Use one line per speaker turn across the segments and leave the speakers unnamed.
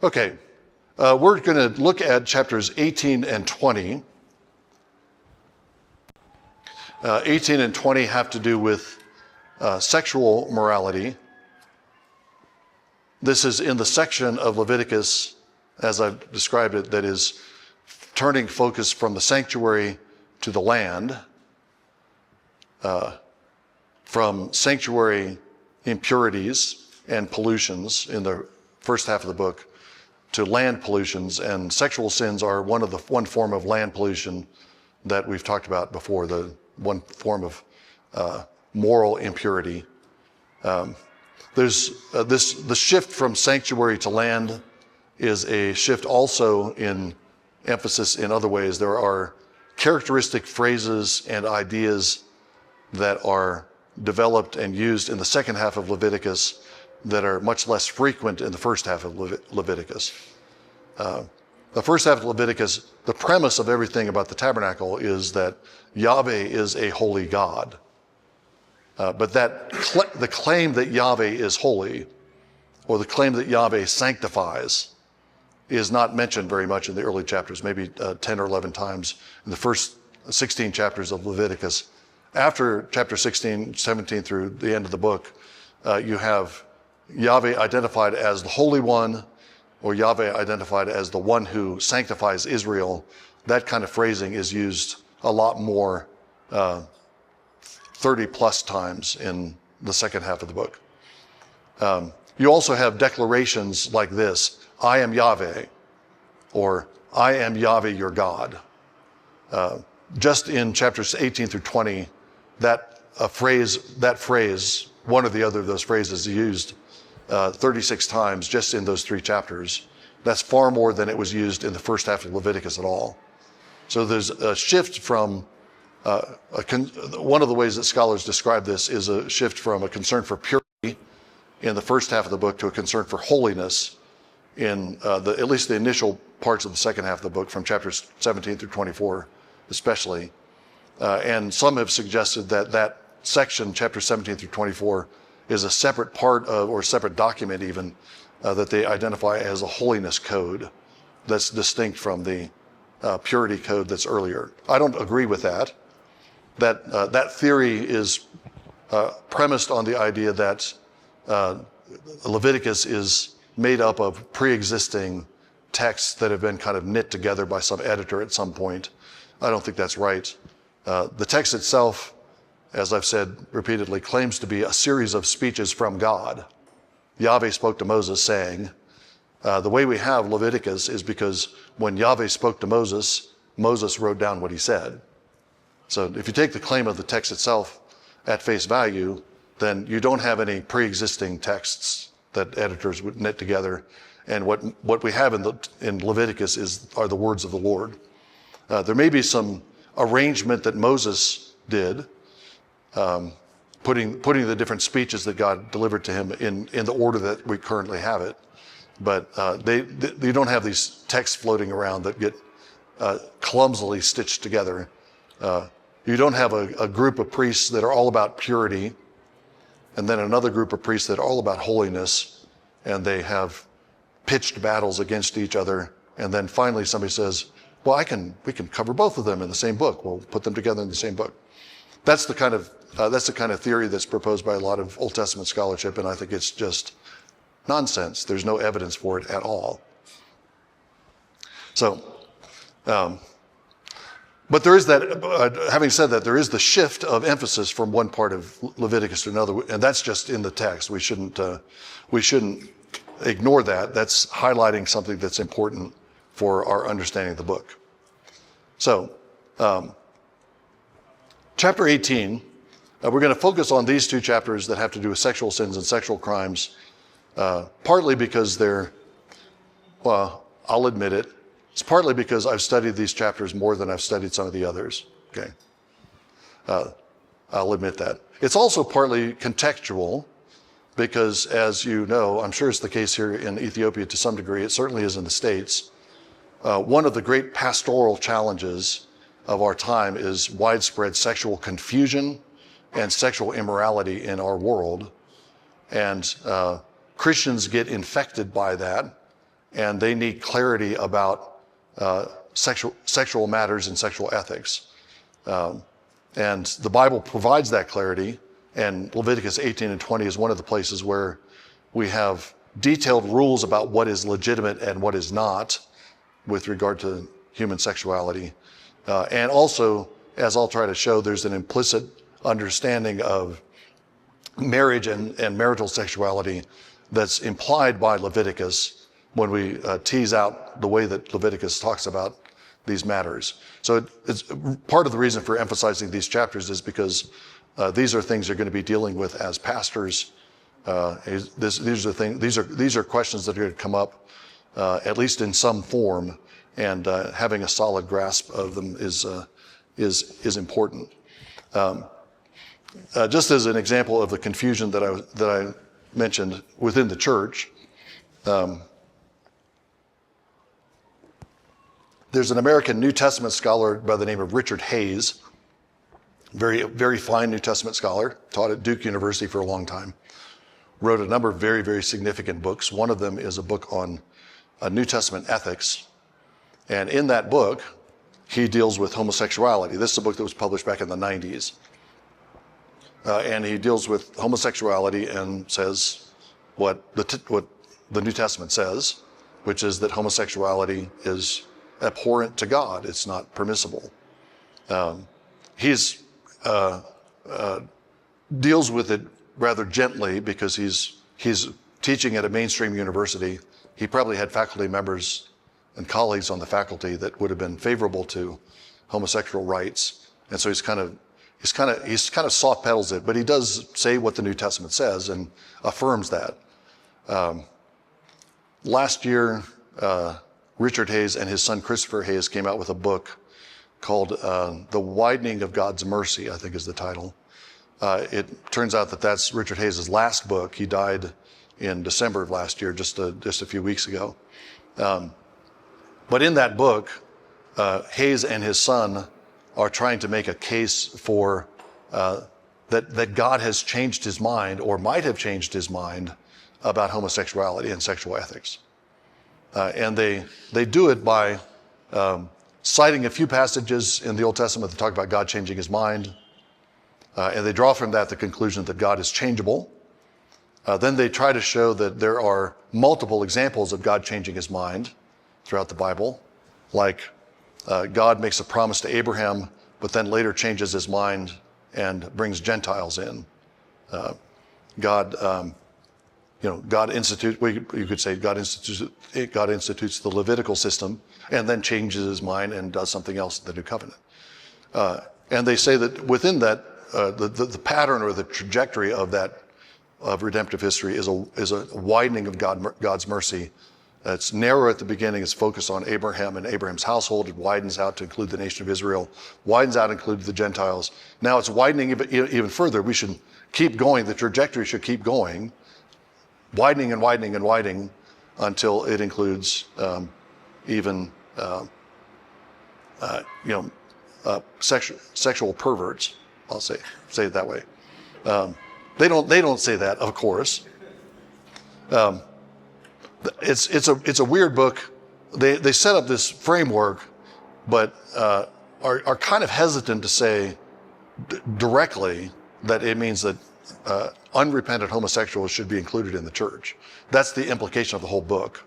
Okay, we're going to look at chapters 18 and 20. 18 and 20 have to do with sexual morality. This is in the section of Leviticus, as I've described it, that is turning focus from the sanctuary to the land, from sanctuary impurities and pollutions in the first half of the book to land pollutions, and sexual sins are one form of land pollution that we've talked about before, the one form of moral impurity. There's the shift from sanctuary to land is a shift also in emphasis in other ways. There are characteristic phrases and ideas that are developed and used in the second half of Leviticus that are much less frequent in the first half of Leviticus. The first half of Leviticus, the premise of everything about the tabernacle is that Yahweh is a holy God. But the claim that Yahweh is holy, or the claim that Yahweh sanctifies, is not mentioned very much in the early chapters, maybe 10 or 11 times in the first 16 chapters of Leviticus. After chapter 16, 17 through the end of the book, you have Yahweh identified as the Holy One, or Yahweh identified as the one who sanctifies Israel. That kind of phrasing is used a lot more, 30 plus times in the second half of the book. You also have declarations like this: I am Yahweh, or I am Yahweh your God. Just in chapters 18 through 20, that phrase, one or the other of those phrases is used 36 times just in those 3 chapters. That's far more than it was used in the first half of Leviticus at all. So there's a shift from, one of the ways that scholars describe this is a shift from a concern for purity in the first half of the book to a concern for holiness in at least the initial parts of the second half of the book, from chapters 17 through 24 especially. And some have suggested that section, chapter 17 through 24, is a separate part of, or separate document even, that they identify as a holiness code that's distinct from the purity code that's earlier. I don't agree with that. That theory is premised on the idea that Leviticus is made up of pre-existing texts that have been kind of knit together by some editor at some point. I don't think that's right. The text itself, as I've said repeatedly, claims to be a series of speeches from God. Yahweh spoke to Moses saying, the way we have Leviticus is because when Yahweh spoke to Moses, Moses wrote down what he said. So if you take the claim of the text itself at face value, then you don't have any pre-existing texts that editors would knit together. And what we have in Leviticus are the words of the Lord. There may be some arrangement that Moses did, putting the different speeches that God delivered to him in the order that we currently have it. But you don't have these texts floating around that get clumsily stitched together. You don't have a group of priests that are all about purity, and then another group of priests that are all about holiness, and they have pitched battles against each other. And then finally somebody says, well, we can cover both of them in the same book. We'll put them together in the same book. That's the kind of theory that's proposed by a lot of Old Testament scholarship, and I think it's just nonsense. There's no evidence for it at all. So, but there is that, having said that, there is the shift of emphasis from one part of Leviticus to another, and that's just in the text. We shouldn't ignore that. That's highlighting something that's important for our understanding of the book. So, chapter 18, we're going to focus on these 2 chapters that have to do with sexual sins and sexual crimes, partly because well, I'll admit it, it's partly because I've studied these chapters more than I've studied some of the others, okay? I'll admit that. It's also partly contextual because, as you know, I'm sure it's the case here in Ethiopia to some degree, it certainly is in the States, one of the great pastoral challenges of our time is widespread sexual confusion and sexual immorality in our world. And Christians get infected by that, and they need clarity about sexual matters and sexual ethics. And the Bible provides that clarity, and Leviticus 18 and 20 is one of the places where we have detailed rules about what is legitimate and what is not with regard to human sexuality. And also, as I'll try to show, there's an implicit understanding of marriage and marital sexuality that's implied by Leviticus when we tease out the way that Leviticus talks about these matters. So it's part of the reason for emphasizing these chapters is because these are things you're going to be dealing with as pastors. These are questions that are going to come up at least in some form, and having a solid grasp of them is important. Just as an example of the confusion that I mentioned within the church, there's an American New Testament scholar by the name of Richard Hayes, very, very fine New Testament scholar, taught at Duke University for a long time, wrote a number of very, very significant books. One of them is a book on New Testament ethics. And in that book, he deals with homosexuality. This is a book that was published back in the 90s. And he deals with homosexuality and says what the New Testament says, which is that homosexuality is abhorrent to God. It's not permissible. He's deals with it rather gently because he's teaching at a mainstream university. He probably had faculty members and colleagues on the faculty that would have been favorable to homosexual rights, and so he's kind of soft pedals it, but he does say what the New Testament says and affirms that. Last year, Richard Hayes and his son Christopher Hayes came out with a book called The Widening of God's Mercy, I think is the title. It turns out that that's Richard Hayes' last book. He died in December of last year, just a few weeks ago. But in that book, Hayes and his son are trying to make a case for that God has changed his mind or might have changed his mind about homosexuality and sexual ethics. And they do it by citing a few passages in the Old Testament that talk about God changing his mind. And they draw from that the conclusion that God is changeable. Then they try to show that there are multiple examples of God changing his mind throughout the Bible, like God makes a promise to Abraham, but then later changes his mind and brings Gentiles in. God institutes the Levitical system and then changes his mind and does something else in the New Covenant. And they say that within that, the pattern or the trajectory of redemptive history is a widening of God's mercy. It's narrow at the beginning. It's focused on Abraham and Abraham's household. It widens out to include the nation of Israel, widens out to include the Gentiles. Now it's widening even further. We should keep going. The trajectory should keep going, widening and widening and widening until it includes sexual perverts. I'll say it that way. They don't say that, of course. It's a weird book. They set up this framework, but are kind of hesitant to say directly that it means that unrepentant homosexuals should be included in the church. That's the implication of the whole book.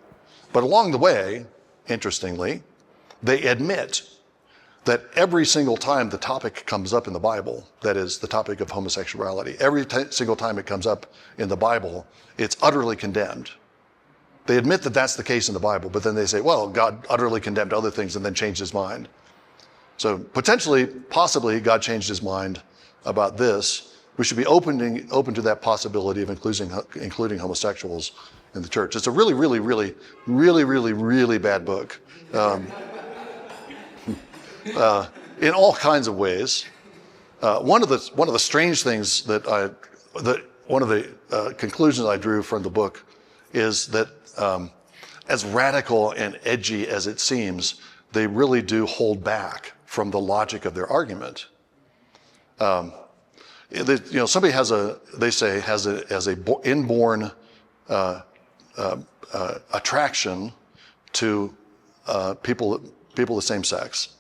But along the way, interestingly, they admit that every single time the topic comes up in the Bible, that is the topic of homosexuality, every single time it comes up in the Bible, it's utterly condemned. They admit that that's the case in the Bible, but then they say, well, God utterly condemned other things and then changed his mind. So possibly, God changed his mind about this. We should be open to that possibility of including homosexuals in the church. It's a really, really, really, really, really, really bad book. In all kinds of ways. One of the strange things one of the conclusions I drew from the book is that as radical and edgy as it seems, they really do hold back from the logic of their argument. Somebody has an inborn attraction to people of the same sex.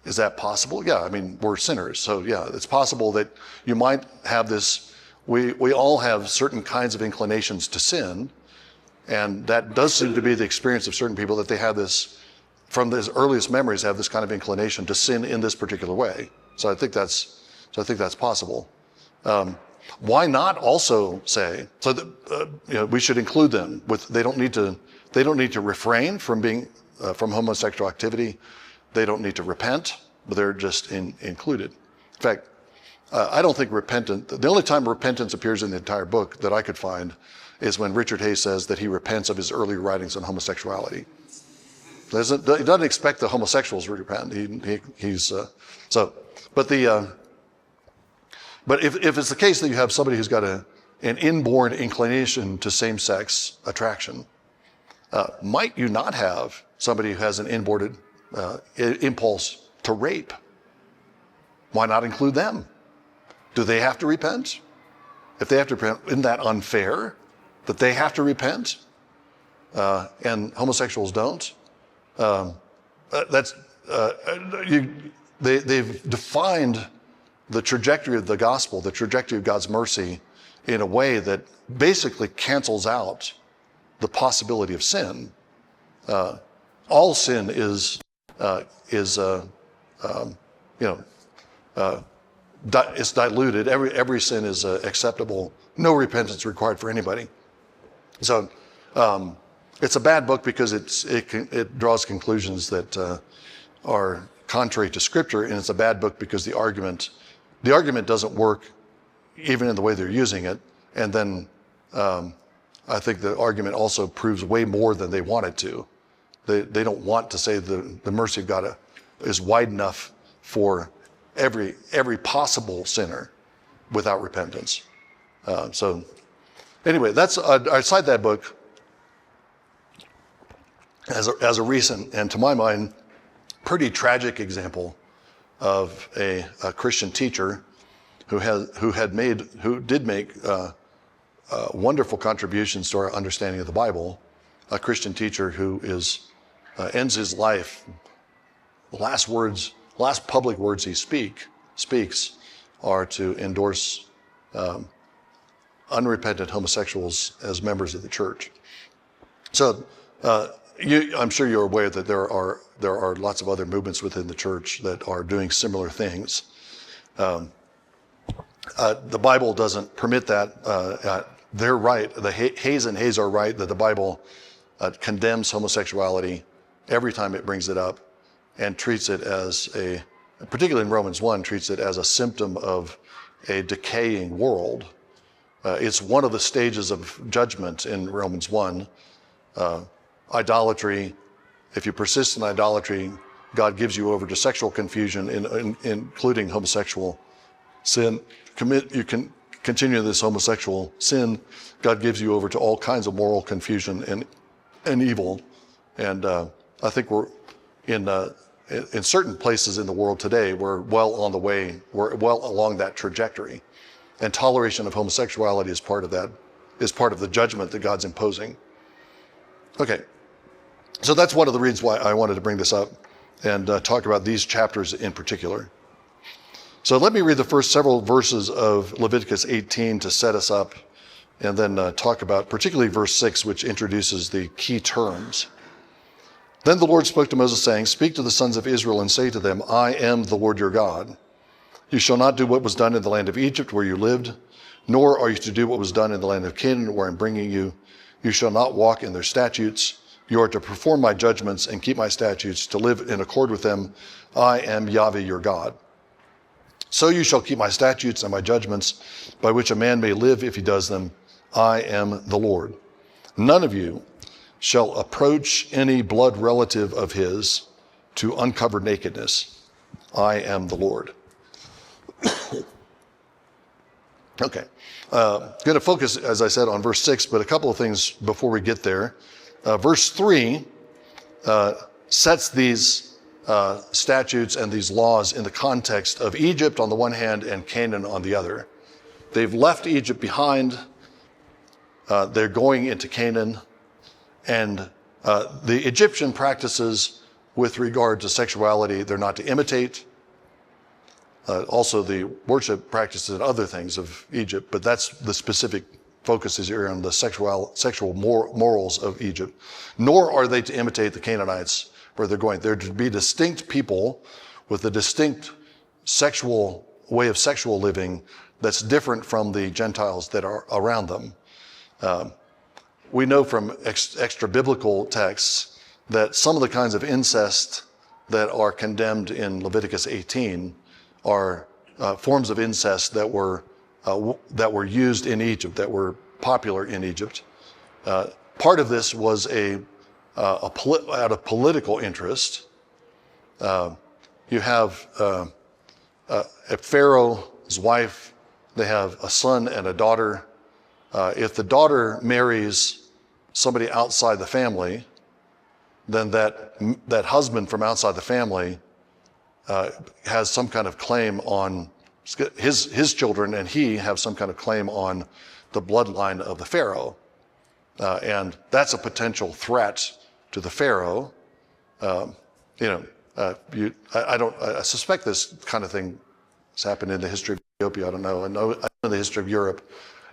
Is that possible? Yeah, I mean, we're sinners. So yeah, it's possible that you might have this. We all have certain kinds of inclinations to sin, and that does seem to be the experience of certain people, that they have this, from their earliest memories, have this kind of inclination to sin in this particular way. So I think that's possible. Why not also say so that we should include them with? They don't need to refrain from being from homosexual activity. They don't need to repent, but they're just included. In fact, I don't think the only time repentance appears in the entire book that I could find is when Richard Hayes says that he repents of his early writings on homosexuality. He doesn't expect the homosexuals to repent. But if it's the case that you have somebody who's got an inborn inclination to same-sex attraction, might you not have somebody who has an inborn impulse to rape? Why not include them? Do they have to repent? If they have to repent, isn't that unfair that they have to repent and homosexuals don't? They've defined the trajectory of the gospel, the trajectory of God's mercy, in a way that basically cancels out the possibility of sin. All sin is diluted. Every sin is acceptable. No repentance required for anybody. So it's a bad book because it draws conclusions that are contrary to Scripture, and it's a bad book because the argument doesn't work even in the way they're using it. And then I think the argument also proves way more than they want it to. They don't want to say the mercy of God is wide enough for every possible sinner without repentance. So anyway, I cite that book as a recent, and to my mind, pretty tragic example of a Christian teacher who did make wonderful contributions to our understanding of the Bible. A Christian teacher who ends his life, the last public words he speaks are to endorse unrepentant homosexuals as members of the church. So I'm sure you're aware that there are lots of other movements within the church that are doing similar things. The Bible doesn't permit that. They're right. Hayes and Hayes are right that the Bible condemns homosexuality every time it brings it up, and treats it as particularly in Romans 1, treats it as a symptom of a decaying world. It's one of the stages of judgment in Romans 1. Idolatry, if you persist in idolatry, God gives you over to sexual confusion, including homosexual sin. You can continue this homosexual sin, God gives you over to all kinds of moral confusion and evil. And I think we're in certain places in the world today, we're well along that trajectory. And toleration of homosexuality is part of that, is part of the judgment that God's imposing. Okay, so that's one of the reasons why I wanted to bring this up and talk about these chapters in particular. So let me read the first several verses of Leviticus 18 to set us up, and then talk about particularly verse 6, which introduces the key terms. Then the Lord spoke to Moses, saying, "Speak to the sons of Israel and say to them, I am the Lord your God. You shall not do what was done in the land of Egypt where you lived, nor are you to do what was done in the land of Canaan where I'm bringing you. You shall not walk in their statutes. You are to perform my judgments and keep my statutes, to live in accord with them. I am Yahweh your God. So you shall keep my statutes and my judgments, by which a man may live if he does them. I am the Lord. None of you shall approach any blood relative of his to uncover nakedness. I am the Lord." Okay. Going to focus, as I said, on verse 6, but a couple of things before we get there. Verse 3 sets these statutes and these laws in the context of Egypt on the one hand and Canaan on the other. They've left Egypt behind. They're going into Canaan. And The Egyptian practices with regard to sexuality, they're not to imitate. Also the worship practices and other things of Egypt, but that's the specific focus is here on the sexual morals of Egypt. Nor are they to imitate the Canaanites where they're going. They're to be distinct people with a distinct sexual way of sexual living that's different from the Gentiles that are around them. We know from extra biblical texts that some of the kinds of incest that are condemned in Leviticus 18 are forms of incest that were used in Egypt, that were popular in Egypt. Part of this was out of political interest. You have a Pharaoh's wife. They have a son and a daughter. If the daughter marries somebody outside the family, then that husband from outside the family has some kind of claim on his children, and he have some kind of claim on the bloodline of the Pharaoh. And that's a potential threat to the Pharaoh. I suspect this kind of thing has happened in the history of Ethiopia. I don't know. I know in the history of Europe,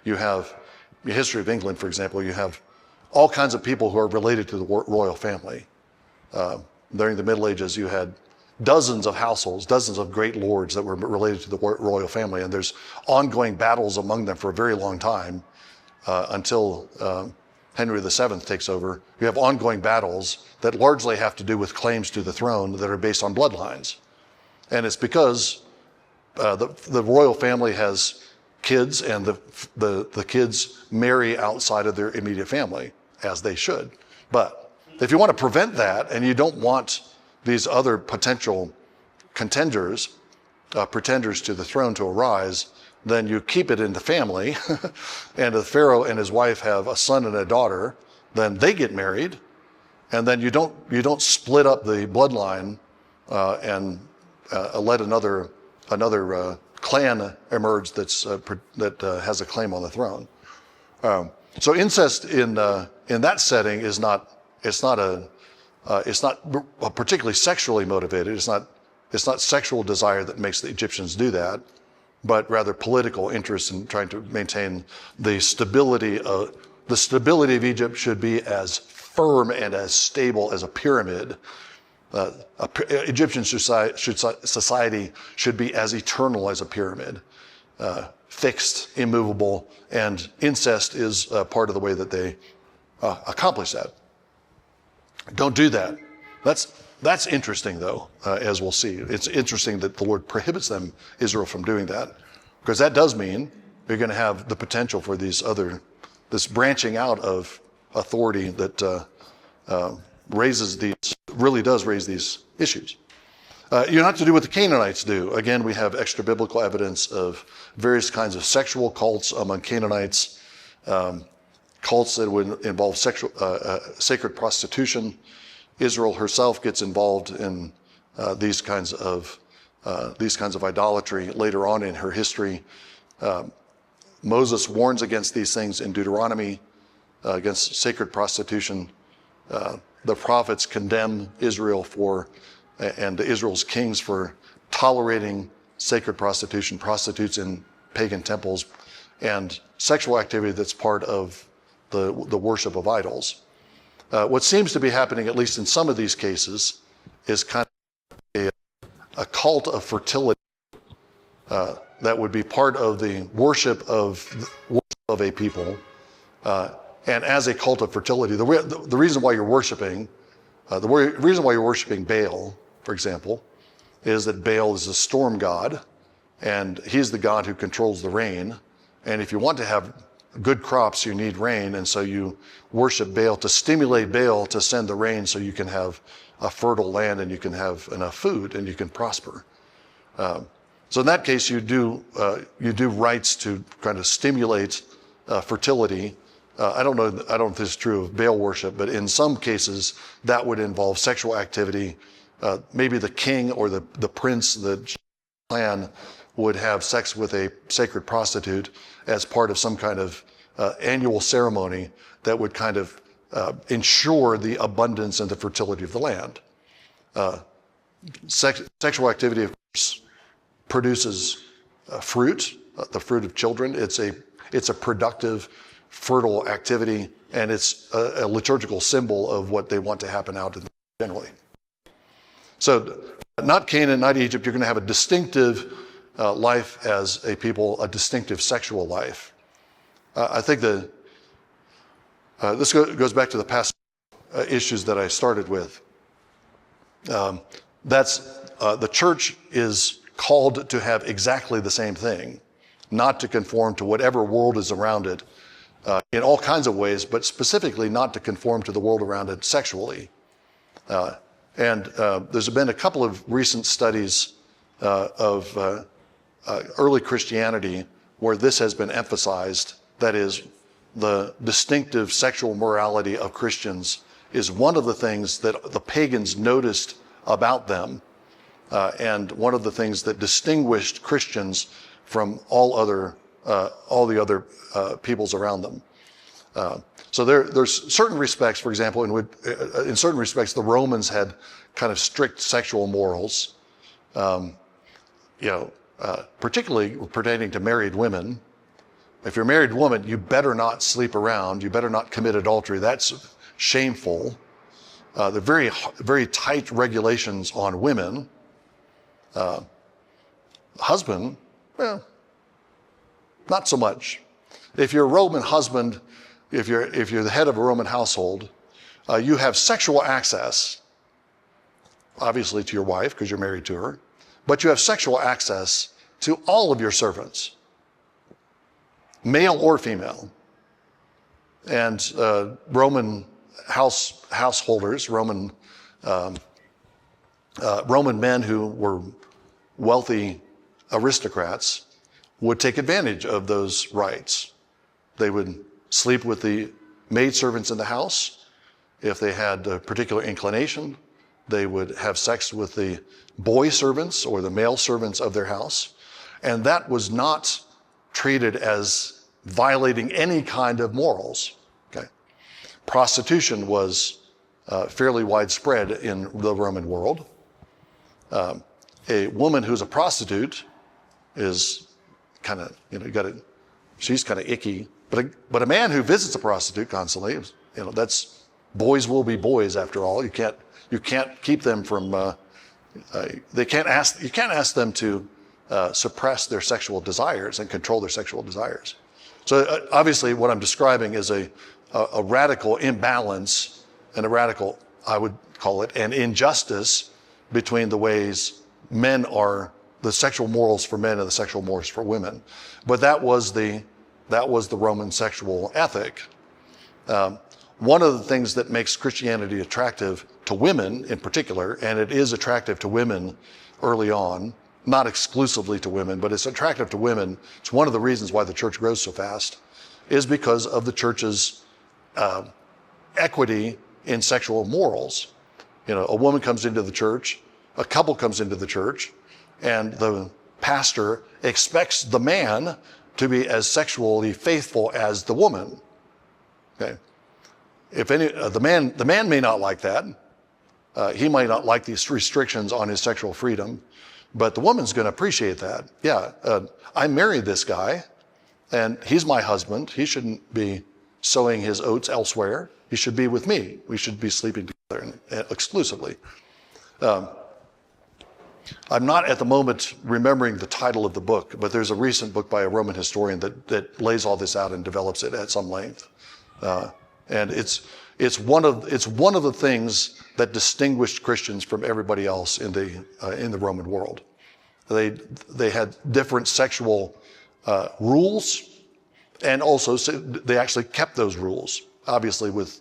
you have the history of England, for example, you have all kinds of people who are related to the royal family. During the Middle Ages, you had dozens of households, dozens of great lords that were related to the royal family, and there's ongoing battles among them for a very long time until Henry VII takes over. You have ongoing battles that largely have to do with claims to the throne that are based on bloodlines. And it's because the royal family has kids, and the kids marry outside of their immediate family, as they should. But if you want to prevent that, and you don't want these other potential contenders, pretenders to the throne to arise, then you keep it in the family. And if Pharaoh and his wife have a son and a daughter, then they get married, and then you don't split up the bloodline and let another clan emerge that has a claim on the throne. So incest in that setting is not particularly sexually motivated. It's not sexual desire that makes the Egyptians do that, but rather political interest in trying to maintain the stability of Egypt should be as firm and as stable as a pyramid. Egyptian society should be as eternal as a pyramid, fixed, immovable, and incest is part of the way that they accomplish that. Don't do that. That's interesting, though, as we'll see. It's interesting that the Lord prohibits Israel from doing that, because that does mean you're going to have the potential for this branching out of authority that really does raise these issues. You're not to do what the Canaanites do. Again, we have extra biblical evidence of various kinds of sexual cults among Canaanites, cults that would involve sacred prostitution. Israel herself gets involved in these kinds of idolatry later on in her history. Moses warns against these things in Deuteronomy, against sacred prostitution. The prophets condemn Israel and Israel's kings for tolerating sacred prostitution, prostitutes in pagan temples, and sexual activity that's part of the worship of idols. What seems to be happening, at least in some of these cases, is kind of a cult of fertility that would be part of the worship of a people. And as a cult of fertility, the reason why you're worshiping, Baal, for example, is that Baal is a storm god, and he's the god who controls the rain. And if you want to have good crops, you need rain, and so you worship Baal to stimulate Baal to send the rain, so you can have a fertile land and you can have enough food and you can prosper. So in that case, you do rites to kind of stimulate fertility. I don't know if this is true of Baal worship, but in some cases that would involve sexual activity. Maybe the king or the prince, the clan, would have sex with a sacred prostitute as part of some kind of annual ceremony that would kind of ensure the abundance and the fertility of the land. Sexual activity, of course, produces fruit, the fruit of children. It's a productive, fertile activity, and it's a liturgical symbol of what they want to happen out in generally. So, not Canaan, not Egypt. You're going to have a distinctive life as a people, a distinctive sexual life. I think this goes back to the past issues that I started with. The church is called to have exactly the same thing, not to conform to whatever world is around it in all kinds of ways, but specifically not to conform to the world around it sexually. And there's been a couple of recent studies of early Christianity where this has been emphasized. That is, the distinctive sexual morality of Christians is one of the things that the pagans noticed about them, and one of the things that distinguished Christians from all the other peoples around them. So there's certain respects, for example, in certain respects, the Romans had kind of strict sexual morals, particularly pertaining to married women. If you're a married woman, you better not sleep around. You better not commit adultery. That's shameful. There are very, very tight regulations on women. Husband, well, not so much. If you're a Roman husband, if you're the head of a Roman household, you have sexual access, obviously to your wife because you're married to her, but you have sexual access to all of your servants, male or female. And Roman householders, Roman men who were wealthy aristocrats would take advantage of those rights. They would sleep with the maidservants in the house. If they had a particular inclination, they would have sex with the boy servants or the male servants of their house. And that was not treated as violating any kind of morals. Okay? Prostitution was fairly widespread in the Roman world. A woman who's a prostitute is kind of, she's kind of icky. But a man who visits a prostitute constantly, that's boys will be boys after all. You can't keep them from. You can't ask them to suppress their sexual desires and control their sexual desires. So obviously, what I'm describing is a radical imbalance and a radical, I would call it, an injustice between the ways men are, the sexual morals for men and the sexual morals for women. But that was the Roman sexual ethic. One of the things that makes Christianity attractive to women in particular, and it is attractive to women early on, not exclusively to women, but it's attractive to women. It's one of the reasons why the church grows so fast, is because of the church's equity in sexual morals. A woman comes into the church, a couple comes into the church, and the pastor expects the man to be as sexually faithful as the woman. Okay, the man may not like that. He might not like these restrictions on his sexual freedom, but the woman's going to appreciate that. Yeah, I married this guy, and he's my husband. He shouldn't be sowing his oats elsewhere. He should be with me. We should be sleeping together exclusively. I'm not at the moment remembering the title of the book, but there's a recent book by a Roman historian that lays all this out and develops it at some length. And it's one of the things that distinguished Christians from everybody else in the Roman world. They had different sexual rules, and also they actually kept those rules, obviously with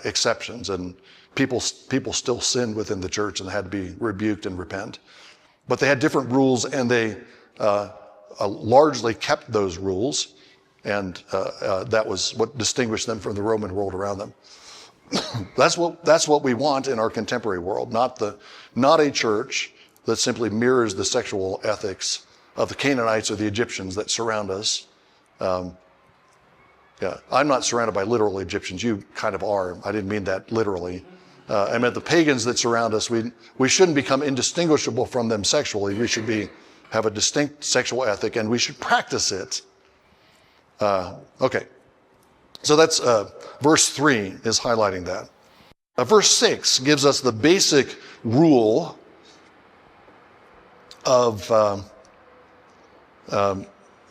exceptions, and people still sinned within the church and had to be rebuked and repent. But they had different rules, and they largely kept those rules, and that was what distinguished them from the Roman world around them. That's what we want in our contemporary world, not a church that simply mirrors the sexual ethics of the Canaanites or the Egyptians that surround us. Yeah, I'm not surrounded by literal Egyptians. You kind of are. I didn't mean that literally. I meant the pagans that surround us. We shouldn't become indistinguishable from them sexually. We should have a distinct sexual ethic, and we should practice it. Okay, so that's verse 3 is highlighting that. Verse 6 gives us the basic rule of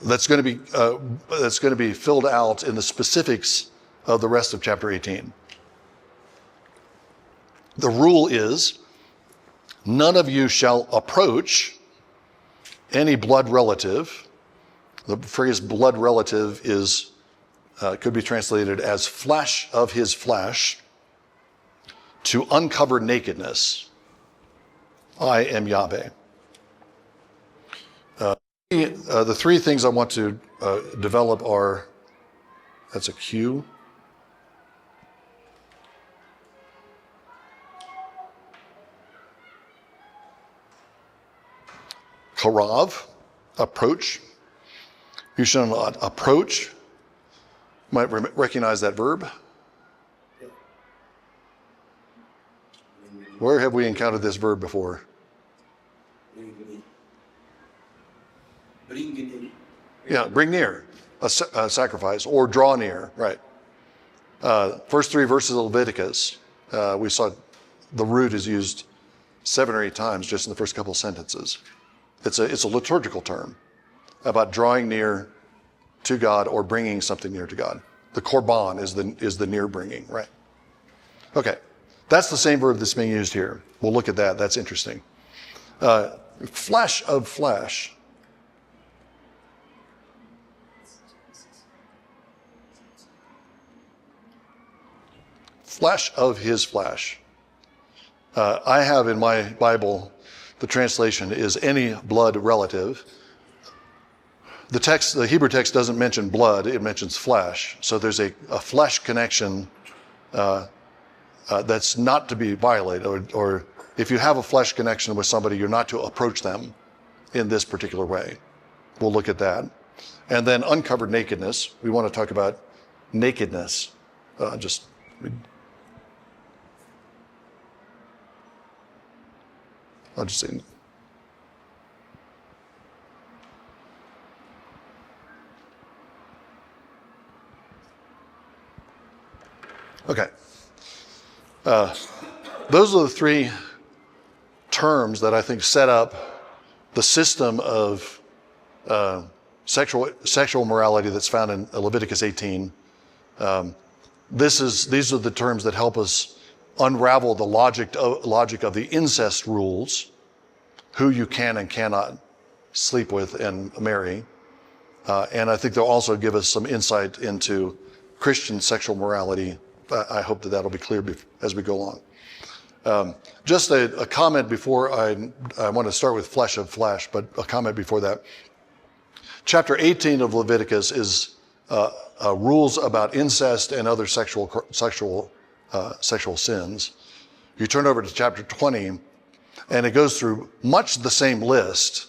that's going to be filled out in the specifics of the rest of chapter 18. The rule is, none of you shall approach any blood relative. The phrase blood relative could be translated as flesh of his flesh, to uncover nakedness. I am Yahweh. The three things I want to develop are, that's a cue. Karav, approach. You shall not approach. You might recognize that verb. Where have we encountered this verb before? Yeah, bring near, a sacrifice, or draw near, right. First 3 verses of Leviticus, we saw the root is used 7 or 8 times just in the first couple of sentences. It's a liturgical term about drawing near to God or bringing something near to God. The korban is the near bringing, right? Okay, that's the same verb that's being used here. We'll look at that. That's interesting. Flesh of flesh. Flesh of his flesh. I have in my Bible, the translation is any blood relative. The Hebrew text doesn't mention blood, it mentions flesh. So there's a flesh connection that's not to be violated, or if you have a flesh connection with somebody, you're not to approach them in this particular way. We'll look at that. And then uncovered nakedness. We want to talk about nakedness. I'll just say. Okay. Those are the 3 terms that I think set up the system of sexual morality that's found in Leviticus 18. These are the terms that help us unravel the logic of the incest rules, who you can and cannot sleep with and marry. And I think they'll also give us some insight into Christian sexual morality. I hope that'll be clear as we go along. Just a comment before I want to start with flesh of flesh, but a comment before that. Chapter 18 of Leviticus is rules about incest and other sexual sins. You turn over to chapter 20, and it goes through much the same list,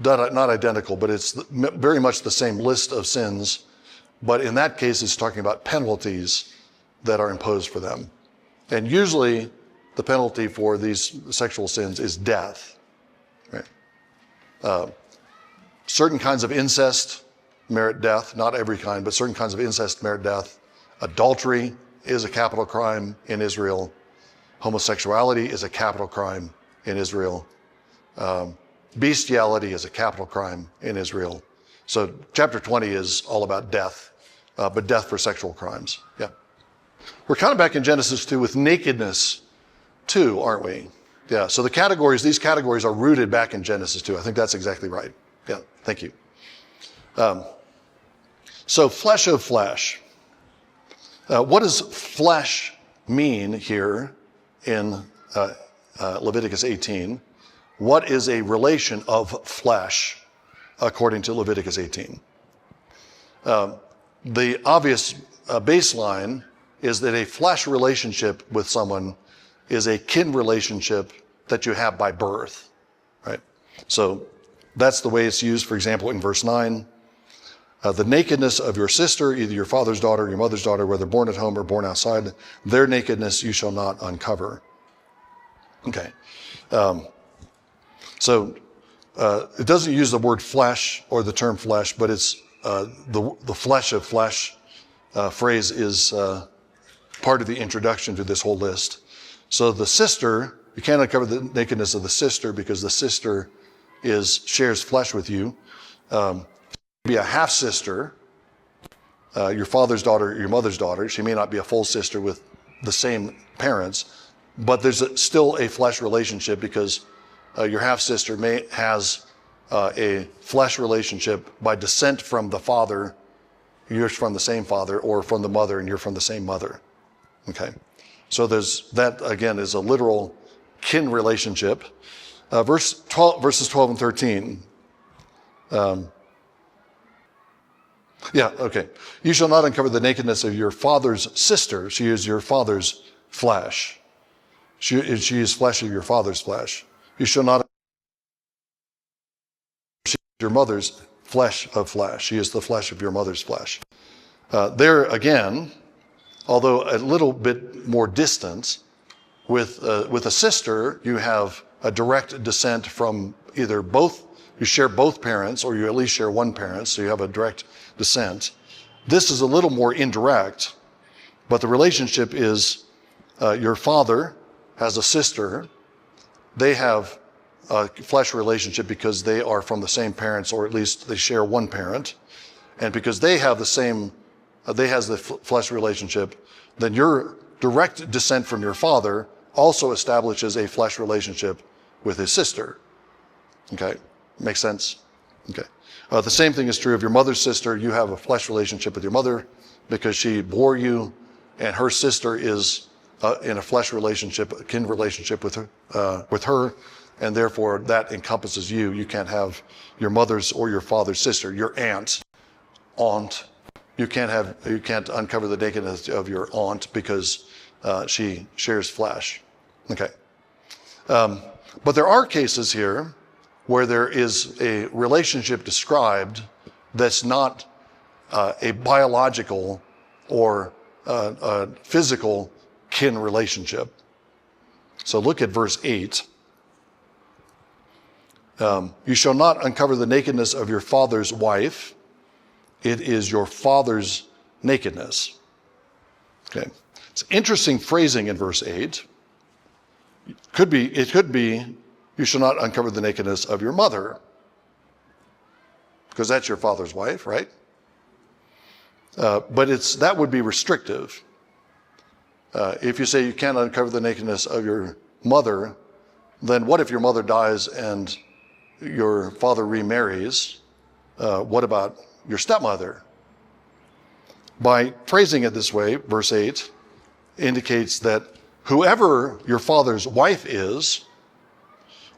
not identical, but it's very much the same list of sins. But in that case, it's talking about penalties that are imposed for them. And usually the penalty for these sexual sins is death. Right? Certain kinds of incest merit death, not every kind, but certain kinds of incest merit death. Adultery is a capital crime in Israel. Homosexuality is a capital crime in Israel. Bestiality is a capital crime in Israel. So chapter 20 is all about death, but death for sexual crimes. Yeah. We're kind of back in Genesis 2 with nakedness too, aren't we? Yeah, so these categories are rooted back in Genesis 2. I think that's exactly right. Yeah, thank you. So flesh of flesh. What does flesh mean here in Leviticus 18? What is a relation of flesh according to Leviticus 18? The obvious baseline is that a flesh relationship with someone is a kin relationship that you have by birth, right? So that's the way it's used, for example, in verse 9. The nakedness of your sister, either your father's daughter or your mother's daughter, whether born at home or born outside, their nakedness you shall not uncover. Okay. So it doesn't use the word flesh or the term flesh, but it's the flesh of flesh phrase is part of the introduction to this whole list. So the sister, you can't uncover the nakedness of the sister because the sister shares flesh with you. Be a half sister, your father's daughter, your mother's daughter. She may not be a full sister with the same parents, but there's still a flesh relationship because your half sister has a flesh relationship by descent from the father. You're from the same father, or from the mother, and you're from the same mother. Okay, so that again is a literal kin relationship. Verses 12 and 13. You shall not uncover the nakedness of your father's sister. She is your father's flesh. She is flesh of your father's flesh. You shall not your mother's flesh of flesh. She is the flesh of your mother's flesh. There again, although a little bit more distant, with a sister, you have a direct descent from either both. You share both parents, or you at least share one parent, so you have a direct descent. This is a little more indirect, but the relationship is your father has a sister. They have a flesh relationship because they are from the same parents, or at least they share one parent. And because they have the flesh relationship, then your direct descent from your father also establishes a flesh relationship with his sister. Okay, makes sense? Okay. The same thing is true of your mother's sister. You have a flesh relationship with your mother because she bore you, and her sister is in a flesh relationship, a kin relationship with her, and therefore that encompasses you. You can't have your mother's or your father's sister, your aunt. You can't uncover the nakedness of your aunt because she shares flesh. Okay. But there are cases here where there is a relationship described that's not a biological or a physical kin relationship. So look at verse 8. You shall not uncover the nakedness of your father's wife. It is your father's nakedness. Okay. It's interesting phrasing in verse 8. It could be, you shall not uncover the nakedness of your mother, because that's your father's wife, right? But that would be restrictive. If you say you can't uncover the nakedness of your mother, then what if your mother dies and your father remarries? What about your stepmother? By phrasing it this way, verse 8 indicates that whoever your father's wife is,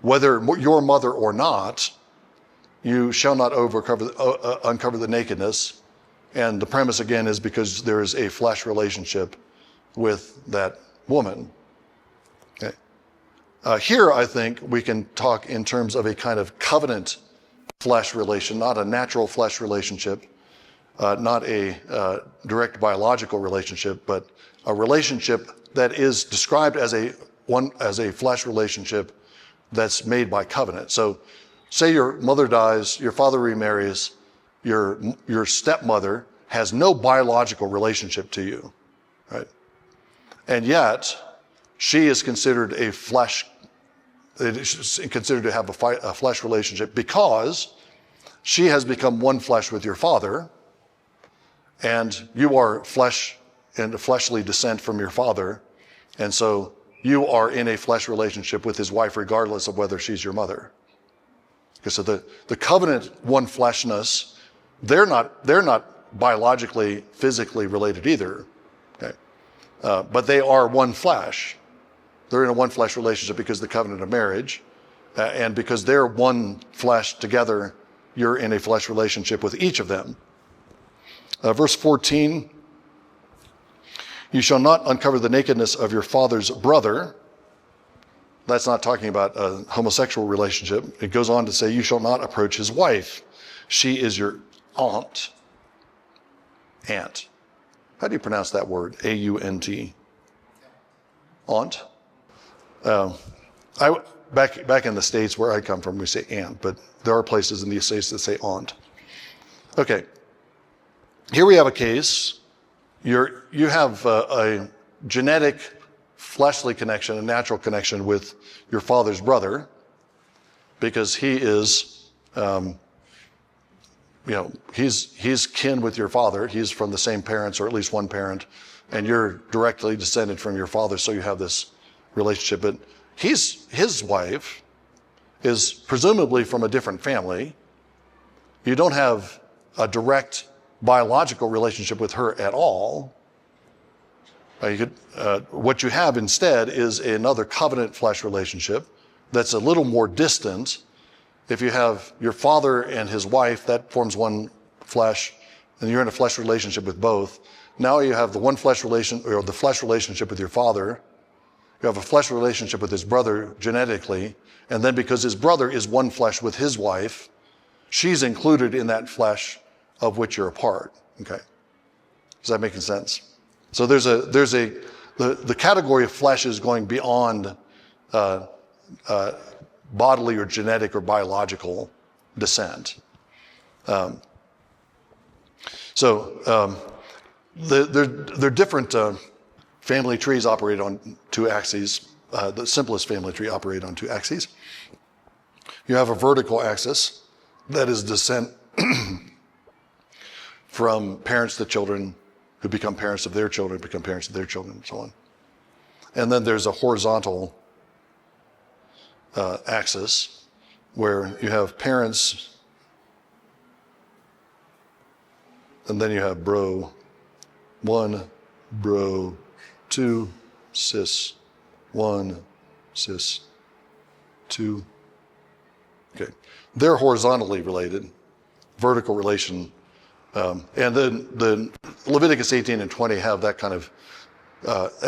whether your mother or not, you shall not uncover the nakedness. And the premise again is because there is a flesh relationship with that woman. Okay. Here, I think we can talk in terms of a kind of covenant flesh relation, not a natural flesh relationship, not a direct biological relationship, but a relationship that is described as a flesh relationship that's made by covenant. So say your mother dies, your father remarries, your stepmother has no biological relationship to you, right? And yet she is considered a flesh, it is considered to have a flesh relationship because she has become one flesh with your father, and you are flesh and fleshly descent from your father, and so you are in a flesh relationship with his wife regardless of whether she's your mother. Okay, so the covenant one fleshness, they're not biologically, physically related either. Okay, but they are one flesh. They're in a one flesh relationship because of the covenant of marriage, and because they're one flesh together, you're in a flesh relationship with each of them. Verse 14. You shall not uncover the nakedness of your father's brother. That's not talking about a homosexual relationship. It goes on to say, you shall not approach his wife. She is your aunt. Aunt. How do you pronounce that word? A-U-N-T. Aunt. Back in the States where I come from, we say aunt, but there are places in the States that say aunt. Okay. Here we have a case. You have a genetic, fleshly connection, a natural connection with your father's brother, because he is, he's kin with your father. He's from the same parents, or at least one parent, and you're directly descended from your father, so you have this relationship. But his wife is presumably from a different family. You don't have a direct biological relationship with her at all. What you have instead is another covenant flesh relationship that's a little more distant. If you have your father and his wife, that forms one flesh, and you're in a flesh relationship with both. Now you have the one flesh relation, or the flesh relationship with your father. You have a flesh relationship with his brother genetically, and then because his brother is one flesh with his wife, she's included in that flesh of which you're a part. Okay, is that making sense? So the category of flesh is going beyond bodily or genetic or biological descent. There are different family trees operate on two axes. The simplest family tree operate on two axes. You have a vertical axis that is descent from parents to children, who become parents of their children, become parents of their children, and so on. And then there's a horizontal axis where you have parents, and then you have bro 1, bro 2, sis 1, sis 2. Okay, they're horizontally related, vertical relation. And then the Leviticus 18 and 20 have that kind of,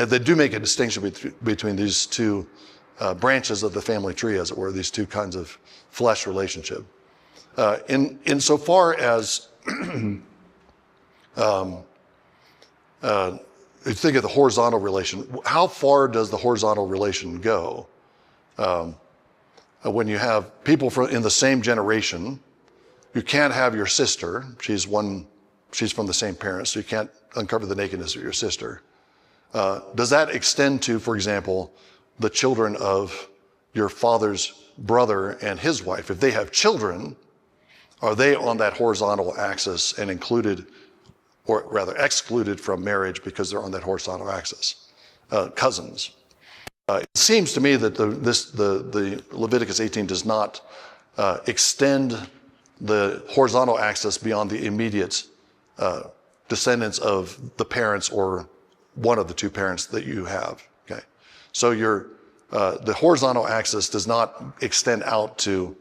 they do make a distinction between these two branches of the family tree, as it were, these two kinds of flesh relationship. Insofar as you think of the horizontal relation, how far does the horizontal relation go? When you have people in the same generation, you can't have your sister. She's from the same parents, so you can't uncover the nakedness of your sister. Does that extend to, for example, the children of your father's brother and his wife? If they have children, are they on that horizontal axis and included, or rather excluded from marriage because they're on that horizontal axis? Cousins. It seems to me that the Leviticus 18 does not extend the horizontal axis beyond the immediate descendants of the parents or one of the two parents that you have. Okay, so the horizontal axis does not extend out to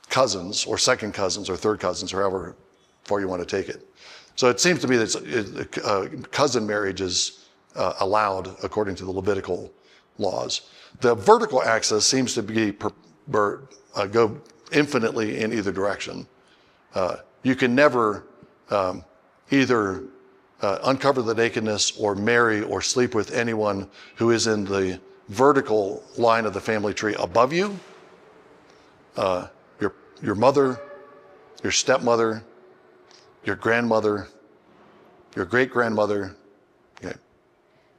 cousins or second cousins or third cousins, or however far you want to take it. So it seems to me that cousin marriage is allowed according to the Levitical laws. The vertical axis seems to go infinitely in either direction. You can never either uncover the nakedness or marry or sleep with anyone who is in the vertical line of the family tree above you. Your mother, your stepmother, your grandmother, your great-grandmother. Okay.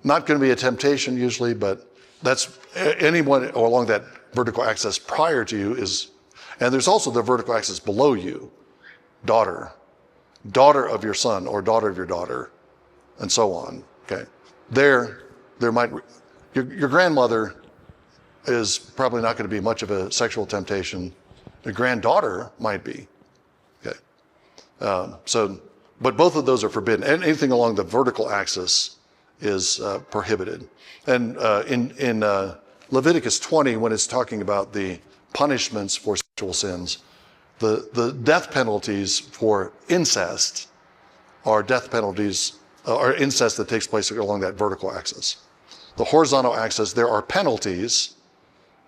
Not going to be a temptation usually, but that's anyone along that vertical axis prior to you is, and there's also the vertical axis below you, daughter of your son or daughter of your daughter, and so on. Okay, there might your grandmother is probably not going to be much of a sexual temptation. Your granddaughter might be. Okay, but both of those are forbidden. Anything along the vertical axis is prohibited. And in Leviticus 20, when it's talking about the punishments for sexual sins, the death penalties for incest are death penalties, or incest that takes place along that vertical axis. The horizontal axis, there are penalties,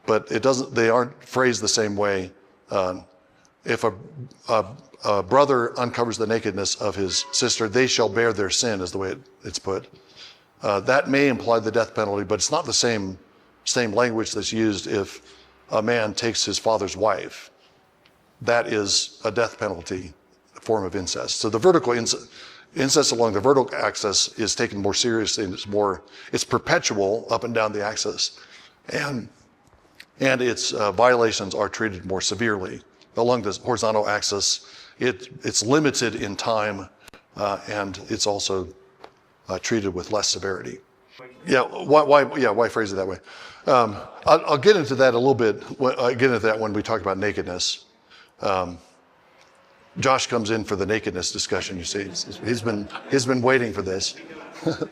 but they aren't phrased the same way if a brother uncovers the nakedness of his sister, they shall bear their sin, is the way it's put. That may imply the death penalty, but it's not the same language that's used if a man takes his father's wife. That is a death penalty form of incest. So the vertical incest along the vertical axis is taken more seriously, and it's perpetual up and down the axis, and its violations are treated more severely. Along the horizontal axis, it's limited in time, and it's also treated with less severity. Yeah, why phrase it that way? I'll get into that a little bit. I'll get into that when we talk about nakedness. Josh comes in for the nakedness discussion. You see, he's been waiting for this. When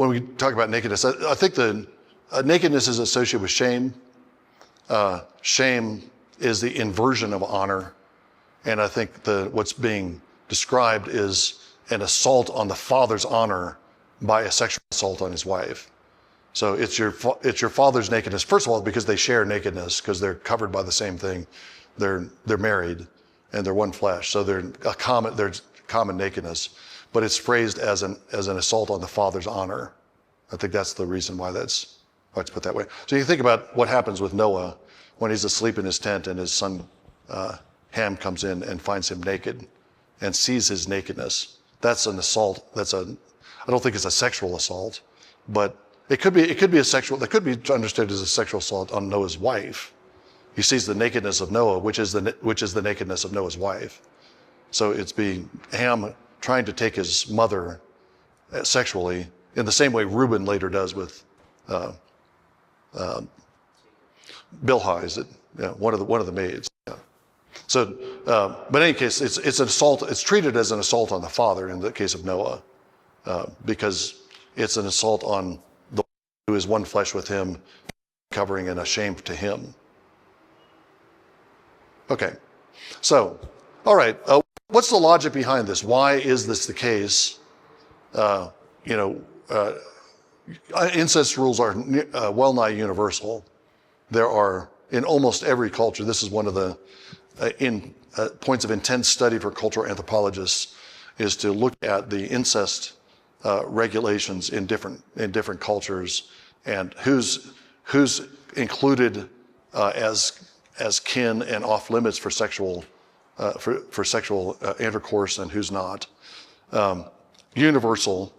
we talk about nakedness, I think the nakedness is associated with shame. Shame is the inversion of honor, and I think what's being described is an assault on the father's honor by a sexual assault on his wife. So it's your father's nakedness. First of all, because they share nakedness, because they're covered by the same thing. They're married, and they're one flesh. So there's common nakedness, but it's phrased as an assault on the father's honor. I think that's the reason why it's put that way. So you think about what happens with Noah when he's asleep in his tent, and his son Ham comes in and finds him naked, and sees his nakedness. That's an assault. I don't think it's a sexual assault, but it could be a sexual. That could be understood as a sexual assault on Noah's wife. He sees the nakedness of Noah, which is the nakedness of Noah's wife. So it's being Ham trying to take his mother sexually in the same way Reuben later does with Bilhah, is it? Yeah, one of the maids. Yeah. So, but in any case, it's an assault. It's treated as an assault on the father in the case of Noah, because it's an assault on the one who is one flesh with him, covering and a shame to him. Okay, so, all right, what's the logic behind this? Why is this the case? Incest rules are well nigh universal. There are, in almost every culture, this is one of the points of intense study for cultural anthropologists, is to look at the incest regulations in different cultures, and who's included as kin and off limits for sexual intercourse, and who's not. Universal,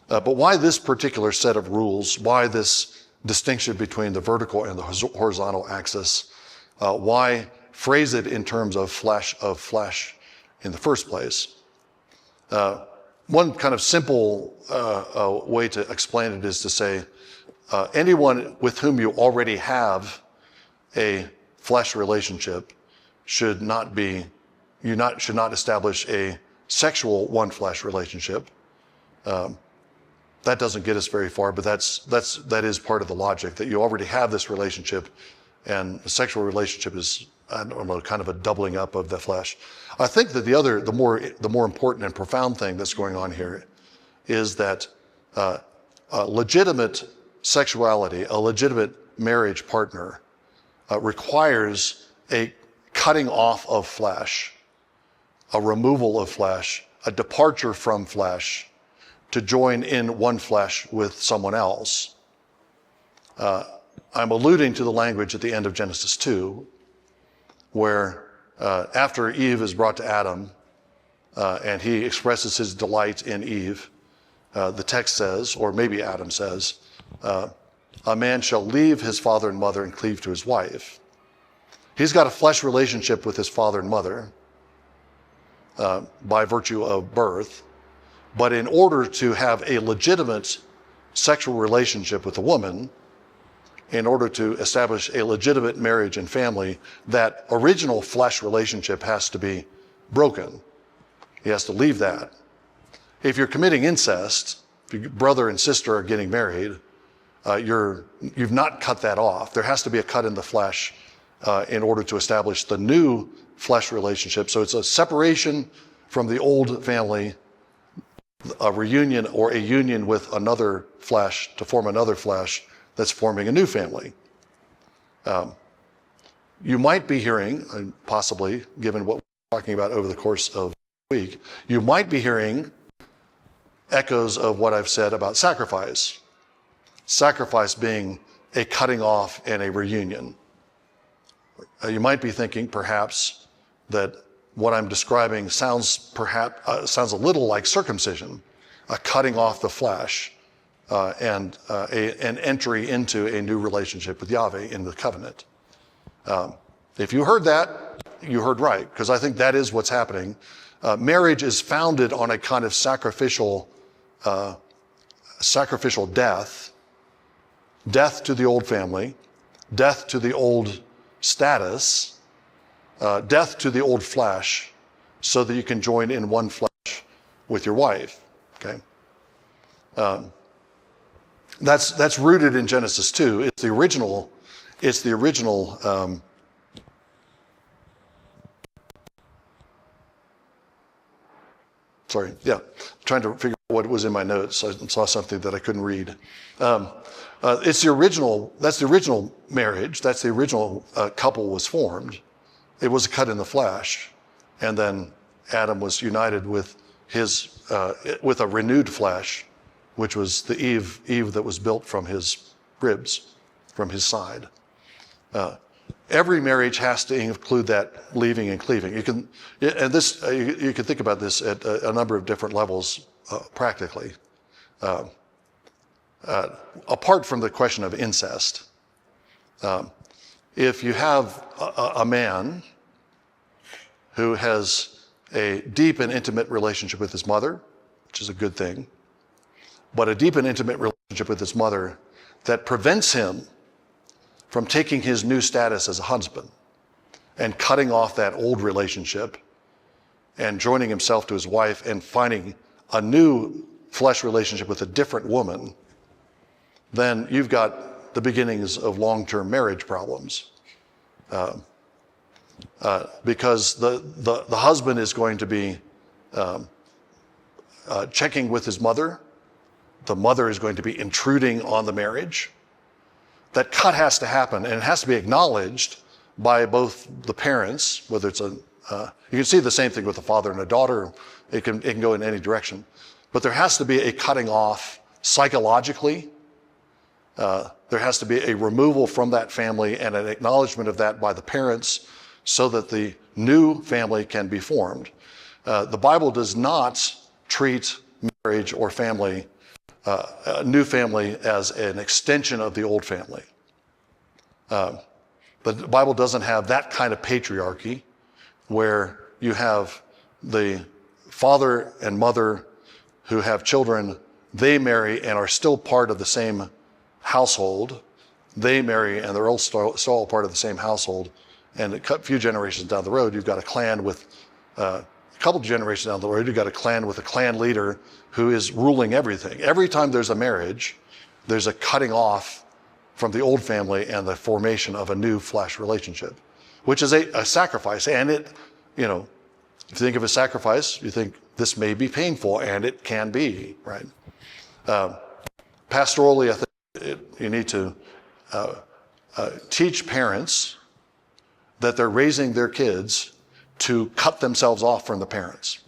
but why this particular set of rules? Why this distinction between the vertical and the horizontal axis? Why phrase it in terms of flesh in the first place? One kind of simple way to explain it is to say, anyone with whom you already have a flesh relationship should not establish a sexual one flesh relationship. That doesn't get us very far, but that is part of the logic, that you already have this relationship, and the sexual relationship is, I don't know, kind of a doubling up of the flesh. I think that the more important and profound thing that's going on here is that legitimate sexuality, a legitimate marriage partner, requires a cutting off of flesh, a removal of flesh, a departure from flesh, to join in one flesh with someone else. I'm alluding to the language at the end of Genesis 2, where after Eve is brought to Adam, and he expresses his delight in Eve, the text says, or maybe Adam says, a man shall leave his father and mother and cleave to his wife. He's got a flesh relationship with his father and mother by virtue of birth, but in order to have a legitimate sexual relationship with a woman, in order to establish a legitimate marriage and family, that original flesh relationship has to be broken. He has to leave that. If you're committing incest, if your brother and sister are getting married, you've not cut that off. There has to be a cut in the flesh in order to establish the new flesh relationship. So it's a separation from the old family, a reunion or a union with another flesh to form another flesh that's forming a new family. You might be hearing, and possibly, given what we're talking about over the course of the week, you might be hearing echoes of what I've said about sacrifice. Sacrifice being a cutting off and a reunion. You might be thinking, perhaps, that what I'm describing sounds a little like circumcision, a cutting off the flesh, and an entry into a new relationship with Yahweh in the covenant. If you heard that, you heard right, because I think that is what's happening. Marriage is founded on a kind of sacrificial death to the old family, death to the old status, death to the old flesh, so that you can join in one flesh with your wife. Okay, that's rooted in Genesis 2. It's the original. Trying to figure out what was in my notes. I saw something that I couldn't read. It's the original. That's the original marriage. That's the original couple was formed. It was a cut in the flesh, and then Adam was united with with a renewed flesh, which was the Eve that was built from his ribs, from his side. Every marriage has to include that leaving and cleaving. You can think about this at a number of different levels practically. Apart from the question of incest, if you have a man who has a deep and intimate relationship with his mother, which is a good thing, but a deep and intimate relationship with his mother that prevents him from taking his new status as a husband and cutting off that old relationship and joining himself to his wife and finding a new flesh relationship with a different woman, then you've got the beginnings of long-term marriage problems. Because the husband is going to be checking with his mother. The mother is going to be intruding on the marriage. That cut has to happen, and it has to be acknowledged by both the parents, whether it's you can see the same thing with a father and a daughter. It can go in any direction. But there has to be a cutting off psychologically. There has to be a removal from that family and an acknowledgement of that by the parents so that the new family can be formed. The Bible does not treat marriage or family, a new family, as an extension of the old family. The Bible doesn't have that kind of patriarchy where you have the father and mother who have children, they marry and are still part of the same household. They marry and they're all still part of the same household. And a few generations down the road, you've got a clan with, a couple of generations down the road, you've got a clan with a clan leader who is ruling everything. Every time there's a marriage, there's a cutting off from the old family and the formation of a new flesh relationship, which is a sacrifice. And it, if you think of a sacrifice, you think this may be painful, and it can be, right? Pastorally, I think you need to teach parents that they're raising their kids to cut themselves off from the parents.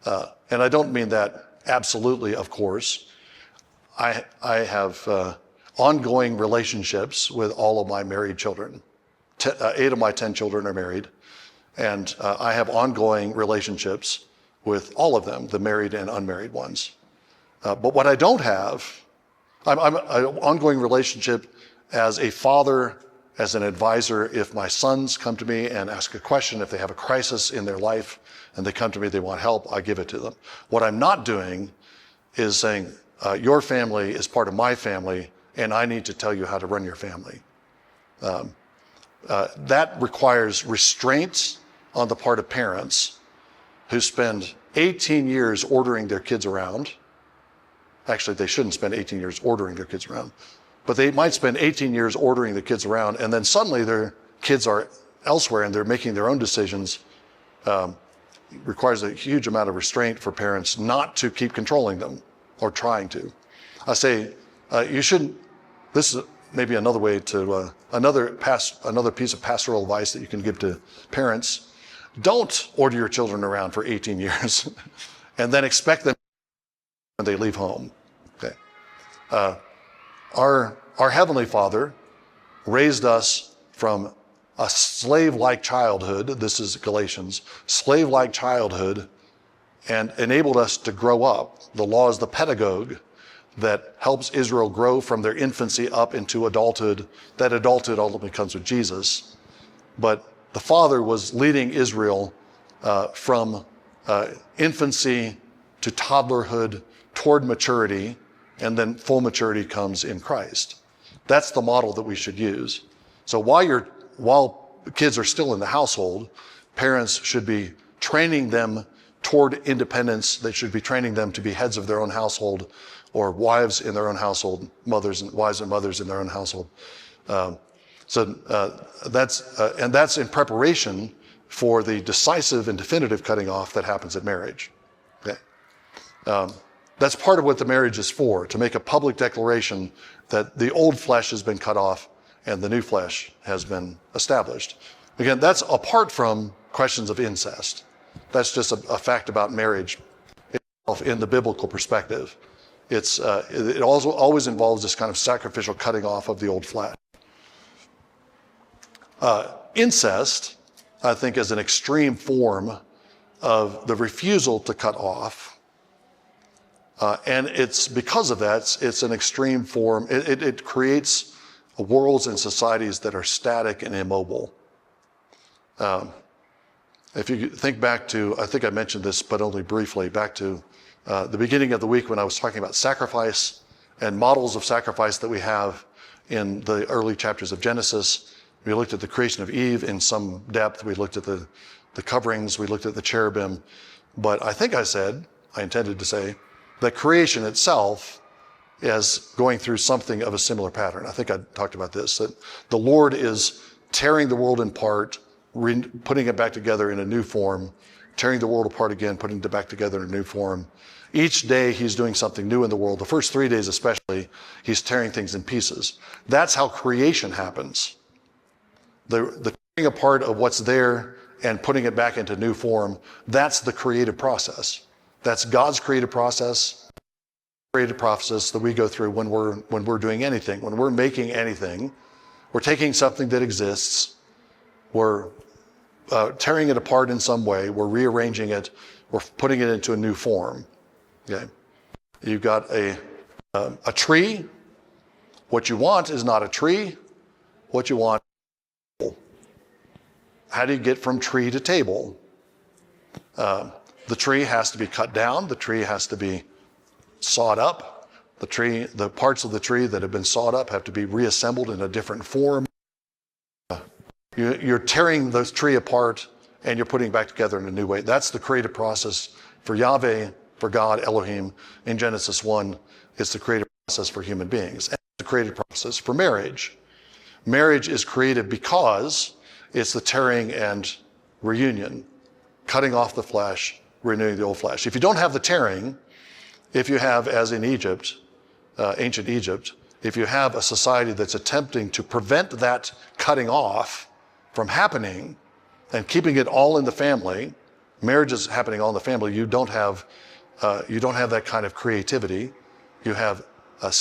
And I don't mean that absolutely, of course. I have ongoing relationships with all of my married children. 8 of my 10 children are married. And I have ongoing relationships with all of them, the married and unmarried ones. But what I don't have, I'm an ongoing relationship as a father, as an advisor. If my sons come to me and ask a question, if they have a crisis in their life and they come to me, they want help, I give it to them. What I'm not doing is saying, your family is part of my family and I need to tell you how to run your family. That requires restraints on the part of parents who spend 18 years ordering their kids around. Actually, they shouldn't spend 18 years ordering their kids around. But they might spend 18 years ordering the kids around, and then suddenly their kids are elsewhere and they're making their own decisions requires a huge amount of restraint for parents not to keep controlling them or trying to. I say you shouldn't. This is maybe another way to another piece of pastoral advice that you can give to parents. Don't order your children around for 18 years and then expect them when they leave home. Okay. Our Heavenly Father raised us from a slave-like childhood, this is Galatians, slave-like childhood, and enabled us to grow up. The law is the pedagogue that helps Israel grow from their infancy up into adulthood. That adulthood ultimately comes with Jesus. But the Father was leading Israel from infancy to toddlerhood toward maturity, and then full maturity comes in Christ. That's the model that we should use. So while kids are still in the household, parents should be training them toward independence. They should be training them to be heads of their own household, or wives in their own household, wives and mothers in their own household. That's in preparation for the decisive and definitive cutting off that happens at marriage. Okay. That's part of what the marriage is for, to make a public declaration that the old flesh has been cut off and the new flesh has been established. Again, that's apart from questions of incest. That's just a fact about marriage itself in the biblical perspective. It also always involves this kind of sacrificial cutting off of the old flesh. Incest, I think, is an extreme form of the refusal to cut off. And it's because of that, it's an extreme form. It creates worlds and societies that are static and immobile. If you think back to, I think I mentioned this, but only briefly, back to the beginning of the week when I was talking about sacrifice and models of sacrifice that we have in the early chapters of Genesis. We looked at the creation of Eve in some depth. We looked at the coverings. We looked at the cherubim. But I think I intended to say, that creation itself is going through something of a similar pattern. I think I talked about this, that the Lord is tearing the world in part, putting it back together in a new form, tearing the world apart again, putting it back together in a new form. Each day he's doing something new in the world. The first 3 days especially, he's tearing things in pieces. That's how creation happens. The tearing apart of what's there and putting it back into new form, that's the creative process. That's God's creative process that we go through when we're doing anything. When we're making anything, we're taking something that exists, we're tearing it apart in some way, we're rearranging it, we're putting it into a new form. Okay, you've got a tree. What you want is not a tree. What you want is a table. How do you get from tree to table? The tree has to be cut down. The tree has to be sawed up. The parts of the tree that have been sawed up have to be reassembled in a different form. You're tearing the tree apart and you're putting it back together in a new way. That's the creative process for Yahweh, for God, Elohim. In Genesis 1, it's the creative process for human beings. And the creative process for marriage. Marriage is creative because it's the tearing and reunion, cutting off the flesh, renewing the old flesh. If you don't have the tearing, if you have, as in Egypt, ancient Egypt, if you have a society that's attempting to prevent that cutting off from happening and keeping it all in the family, marriage is happening all in the family, you don't have that kind of creativity. You have a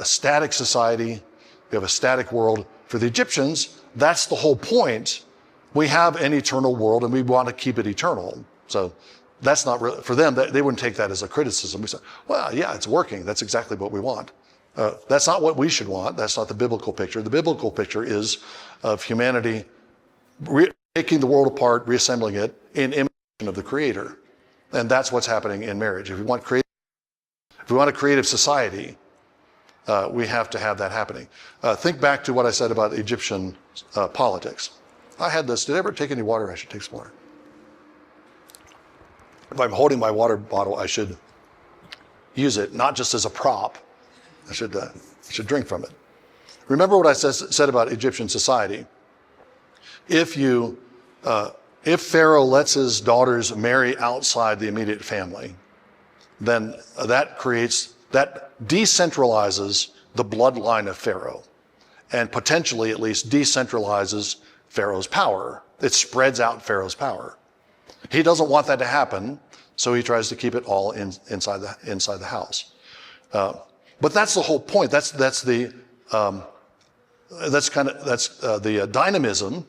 static society, you have a static world. For the Egyptians, that's the whole point. We have an eternal world and we want to keep it eternal. So that's not really, for them, they wouldn't take that as a criticism. We say, well, yeah, it's working. That's exactly what we want. That's not what we should want. That's not the biblical picture. The biblical picture is of humanity taking the world apart, reassembling it in imitation of the Creator. And that's what's happening in marriage. If we want a creative society, we have to have that happening. Think back to what I said about Egyptian politics. I had this. Did I ever take any water? I should take some water. If I'm holding my water bottle, I should use it not just as a prop. I should drink from it. Remember what I said about Egyptian society. If you if Pharaoh lets his daughters marry outside the immediate family, then that decentralizes the bloodline of Pharaoh, and potentially at least decentralizes Pharaoh's power. It spreads out Pharaoh's power. He doesn't want that to happen, so he tries to keep it all inside the house. But that's the whole point. That's the dynamism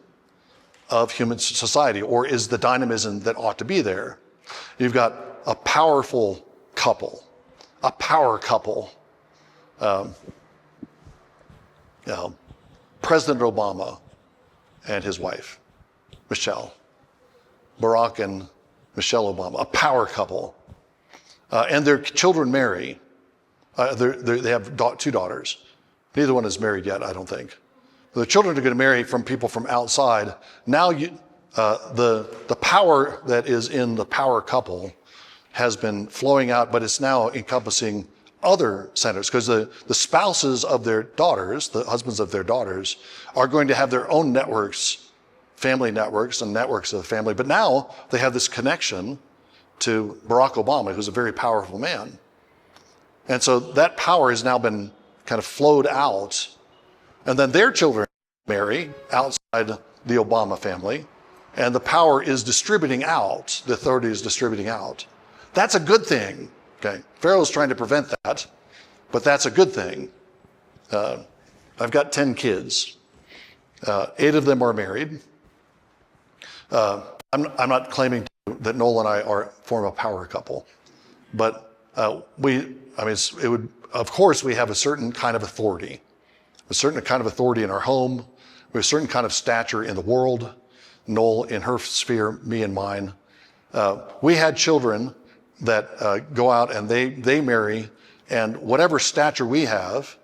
of human society, or is the dynamism that ought to be there. You've got a powerful couple, a power couple. President Obama and his wife, Michelle. Barack and Michelle Obama, a power couple. And their children marry. They have two daughters. Neither one is married yet, I don't think. The children are going to marry from people from outside. Now the power that is in the power couple has been flowing out, but it's now encompassing other centers, because the spouses of their daughters, the husbands of their daughters, are going to have their own networks, family networks and networks of family. But now they have this connection to Barack Obama, who's a very powerful man. And so that power has now been kind of flowed out. And then their children marry outside the Obama family, and the power is distributing out, the authority is distributing out. That's a good thing. Okay, Pharaoh's trying to prevent that, but that's a good thing. I've got 10 kids. 8 of them are married. I'm not claiming that Noel and I form a power couple, but of course we have a certain kind of authority, a certain kind of authority in our home. We have a certain kind of stature in the world. Noel in her sphere, me in mine. We had children that go out and they marry, and whatever stature we have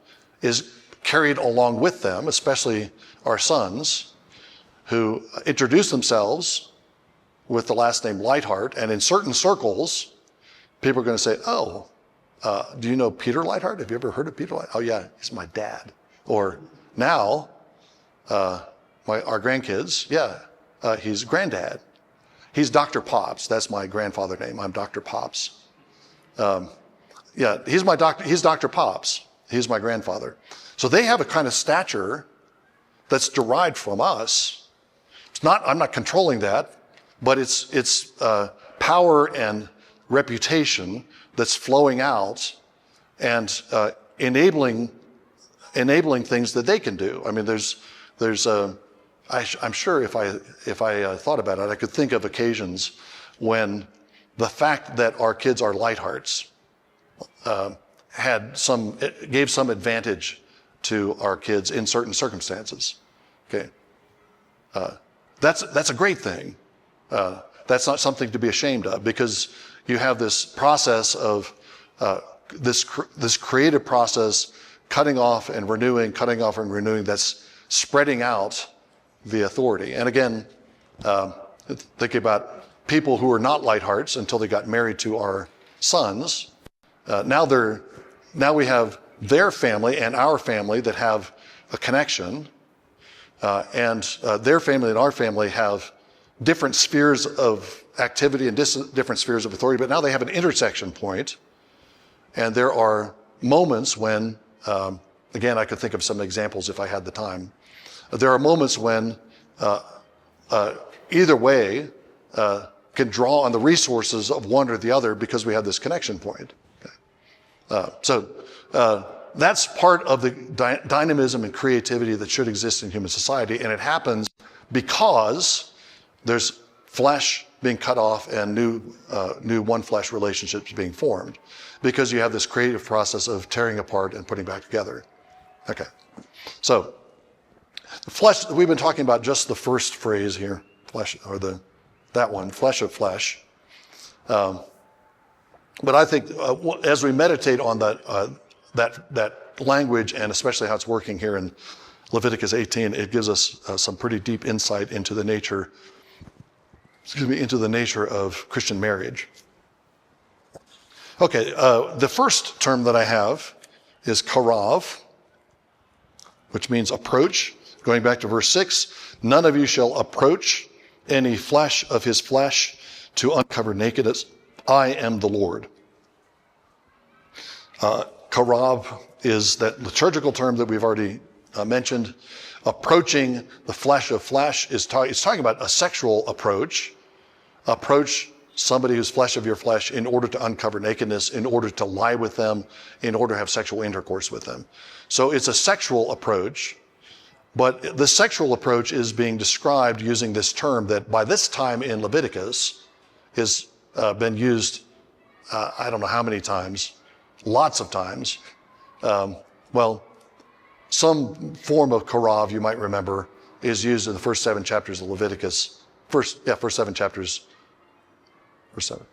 is carried along with them, especially our sons, who introduce themselves with the last name Leithart, and in certain circles, people are going to say, "Oh, do you know Peter Leithart? Have you ever heard of Peter Leithart? Oh yeah, he's my dad." Or now, our grandkids, he's granddad. He's Dr. Pops. That's my grandfather name. I'm Dr. Pops. He's my doctor. He's Dr. Pops. He's my grandfather. So they have a kind of stature that's derived from us. I'm not controlling that, but it's power and reputation that's flowing out and enabling things that they can do. I mean, I'm sure if I thought about it, I could think of occasions when the fact that our kids are Leitharts gave some advantage to our kids in certain circumstances. Okay, that's a great thing. That's not something to be ashamed of, because you have this process of this creative process, cutting off and renewing, that's spreading out the authority. And again, thinking about people who were not Leitharts until they got married to our sons. Now we have their family and our family that have a connection, and their family and our family have different spheres of activity and different spheres of authority. But now they have an intersection point, and there are moments when, again, I could think of some examples if I had the time. There are moments when either way can draw on the resources of one or the other because we have this connection point. Okay. So that's part of the dynamism and creativity that should exist in human society, and it happens because there's flesh being cut off and new one flesh relationships being formed, because you have this creative process of tearing apart and putting back together. Okay, so flesh, we've been talking about just the first phrase here, flesh, or that one, flesh of flesh. But I think as we meditate on that language, and especially how it's working here in Leviticus 18, it gives us some pretty deep insight into the nature of Christian marriage. Okay, the first term that I have is karav, which means approach. Going back to verse 6, none of you shall approach any flesh of his flesh to uncover nakedness. I am the Lord. Karav is that liturgical term that we've already mentioned. Approaching the flesh of flesh is talking about a sexual approach. Approach somebody who's flesh of your flesh in order to uncover nakedness, in order to lie with them, in order to have sexual intercourse with them. So it's a sexual approach, but the sexual approach is being described using this term that by this time in Leviticus has been used, I don't know how many times, lots of times. Some form of karav, you might remember, is used in the first 7 chapters of Leviticus. First 7 chapters.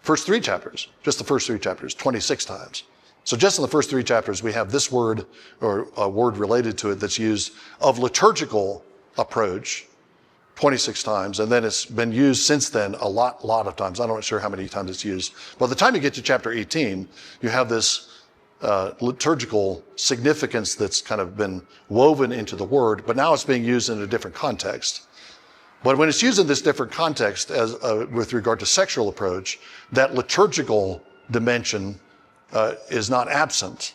First 3 chapters, just the first 3 chapters, 26 times. So just in the first 3 chapters, we have this word or a word related to it that's used of liturgical approach 26 times. And then it's been used since then a lot of times. I'm not sure how many times it's used. By the time you get to chapter 18, you have this liturgical significance that's kind of been woven into the word, but now it's being used in a different context. But when it's used in this different context as with regard to sexual approach, that liturgical dimension is not absent.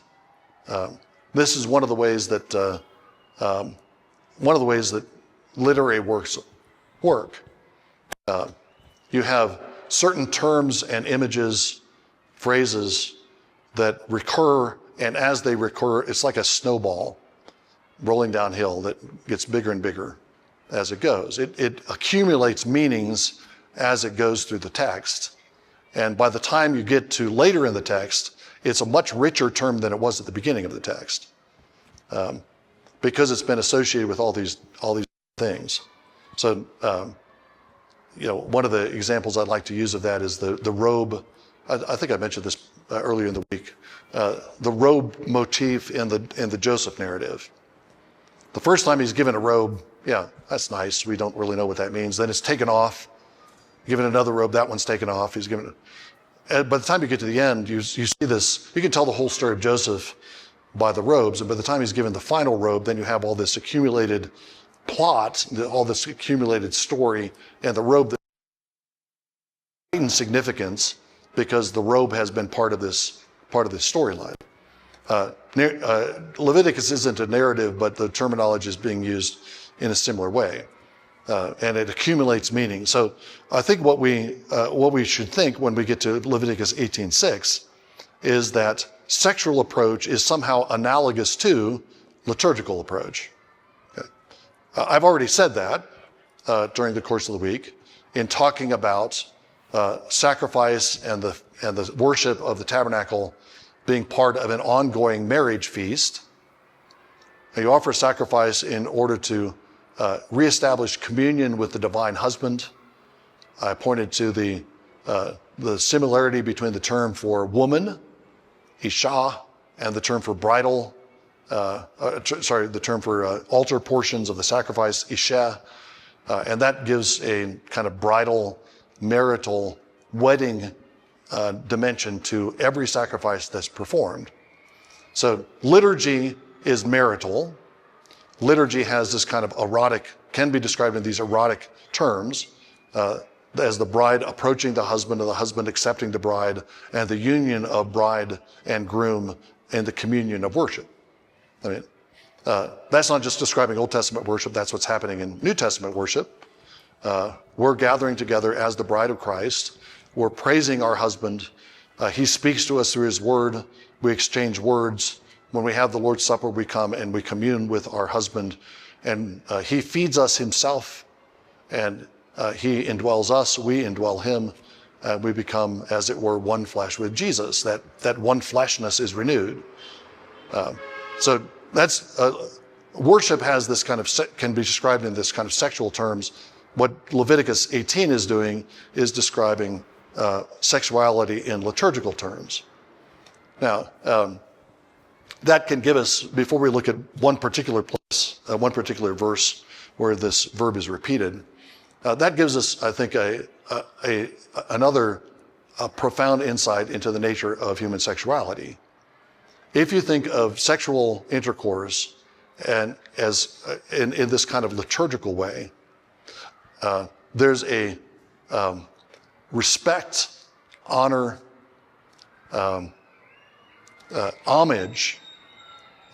This is one of the ways that literary works work. You have certain terms and images, phrases that recur, and as they recur, it's like a snowball rolling downhill that gets bigger and bigger as it goes. It accumulates meanings as it goes through the text. And by the time you get to later in the text, it's a much richer term than it was at the beginning of the text, because it's been associated with all these things. So, one of the examples I'd like to use of that is the robe. I think I mentioned this earlier in the week. The robe motif in the Joseph narrative. The first time he's given a robe, yeah, that's nice. We don't really know what that means. Then it's taken off. Given another robe, that one's taken off. He's given. By the time you get to the end, you see this. You can tell the whole story of Joseph by the robes. And by the time he's given the final robe, then you have all this accumulated plot, all this accumulated story, and the robe that heightened significance because the robe has been part of this storyline. Leviticus isn't a narrative, but the terminology is being used in a similar way, and it accumulates meaning. So I think what we should think when we get to Leviticus 18:6 is that sexual approach is somehow analogous to liturgical approach. Okay. I've already said that during the course of the week in talking about sacrifice and the worship of the tabernacle being part of an ongoing marriage feast. Now, you offer sacrifice in order to reestablish communion with the divine husband. I pointed to the similarity between the term for woman, isha, and the term for bridal, the term for altar portions of the sacrifice, isha, and that gives a kind of bridal, marital, wedding dimension to every sacrifice that's performed. So liturgy is marital. Liturgy has this kind of erotic, can be described in these erotic terms, as the bride approaching the husband and the husband accepting the bride, and the union of bride and groom in the communion of worship. I mean, that's not just describing Old Testament worship, that's what's happening in New Testament worship. We're gathering together as the bride of Christ. We're praising our husband. He speaks to us through his word. We exchange words. When we have the Lord's Supper, we come and we commune with our husband. And he feeds us himself. And he indwells us. We indwell him. We become, as it were, one flesh with Jesus. That one fleshness is renewed. So that's worship has this kind of can be described in this kind of sexual terms. What Leviticus 18 is doing is describing sexuality in liturgical terms. Now, that can give us, before we look at one particular place, one particular verse where this verb is repeated, that gives us, I think, another profound insight into the nature of human sexuality. If you think of sexual intercourse and as in this kind of liturgical way, there's a respect, honor, homage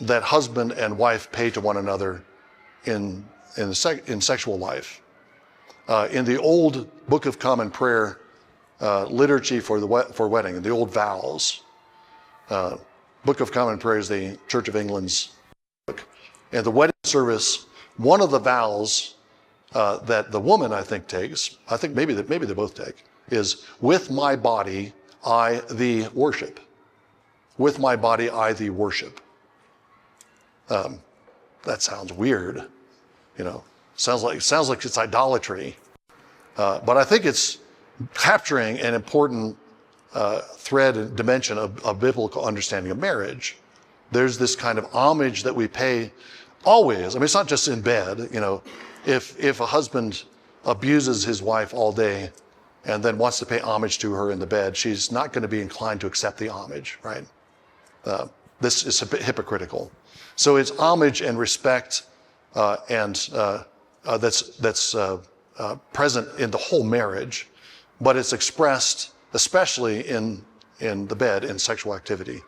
that husband and wife pay to one another in sexual life. In the old Book of Common Prayer liturgy for wedding, the old vows, Book of Common Prayer is the Church of England's book. And the wedding service, one of the vows that the woman, I think, takes, I think maybe they both take, is, with my body I thee worship. With my body I thee worship. That sounds weird, Sounds like it's idolatry, but I think it's capturing an important thread and dimension of biblical understanding of marriage. There's this kind of homage that we pay always. I mean, it's not just in bed. If a husband abuses his wife all day and then wants to pay homage to her in the bed, she's not going to be inclined to accept the homage, right? This is a bit hypocritical. So it's homage and respect, and that's present in the whole marriage, but it's expressed especially in the bed, in sexual activity.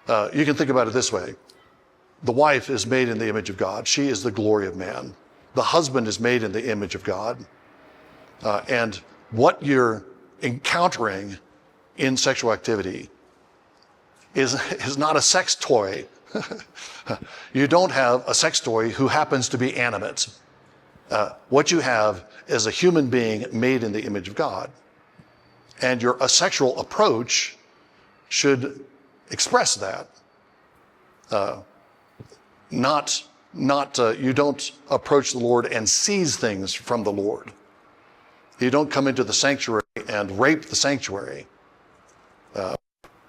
You can think about it this way. The wife is made in the image of God. She is the glory of man. The husband is made in the image of God. And what you're encountering in sexual activity is not a sex toy. You don't have a sex toy who happens to be animate. What you have is a human being made in the image of God. And your sexual approach should express that. You don't approach the Lord and seize things from the Lord. You don't come into the sanctuary and rape the sanctuary.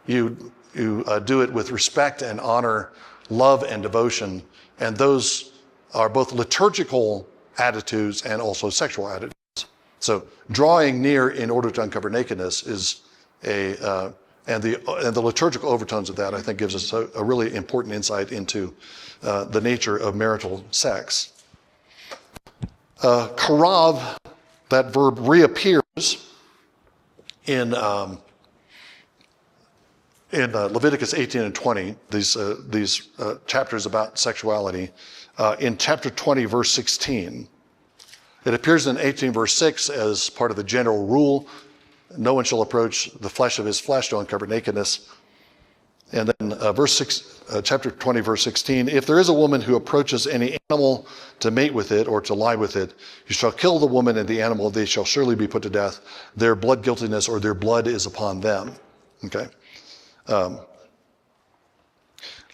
You do it with respect and honor, love and devotion, and those are both liturgical attitudes and also sexual attitudes. So drawing near in order to uncover nakedness is and the liturgical overtones of that, I think, gives us a really important insight into the nature of marital sex. Karav, that verb, reappears in Leviticus 18 and 20, these chapters about sexuality. In chapter 20, verse 16, it appears in 18, verse 6 as part of the general rule. No one shall approach the flesh of his flesh to uncover nakedness. And then chapter 20, verse 16, if there is a woman who approaches any animal to mate with it or to lie with it, you shall kill the woman and the animal. They shall surely be put to death. Their blood guiltiness or their blood is upon them. Okay.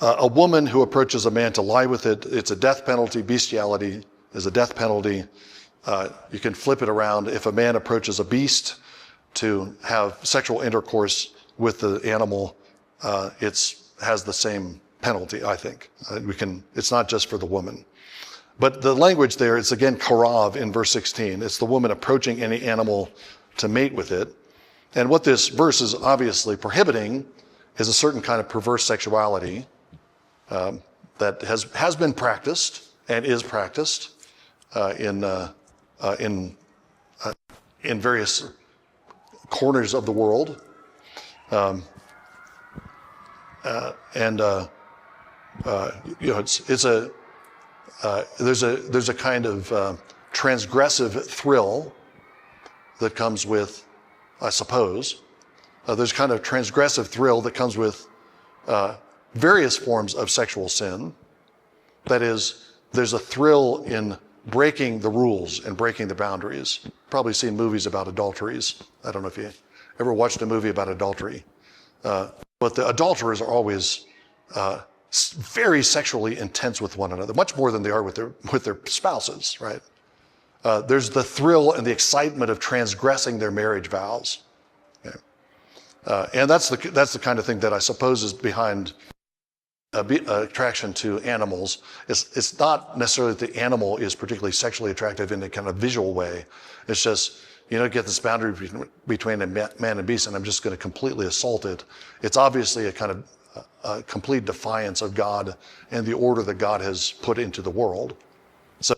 A woman who approaches a man to lie with it, it's a death penalty. Bestiality is a death penalty. You can flip it around. If a man approaches a beast to have sexual intercourse with the animal, it has the same penalty, I think. It's not just for the woman. But the language there, it's again karav in verse 16. It's the woman approaching any animal to mate with it. And what this verse is obviously prohibiting is a certain kind of perverse sexuality that has been practiced and is practiced in various corners of the world, there's a kind of transgressive thrill that comes with, I suppose, there's a kind of transgressive thrill that comes with various forms of sexual sin. That is, there's a thrill in breaking the rules and breaking the boundaries. Probably seen movies about adulteries. I don't know if you ever watched a movie about adultery. But the adulterers are always very sexually intense with one another, much more than they are with their spouses, right? There's the thrill and the excitement of transgressing their marriage vows. Okay? And that's the kind of thing that I suppose is behind attraction to animals. It's not necessarily that the animal is particularly sexually attractive in a kind of visual way. It's just, get this boundary between a man and beast, and I'm just going to completely assault it. It's obviously a kind of a complete defiance of God and the order that God has put into the world. So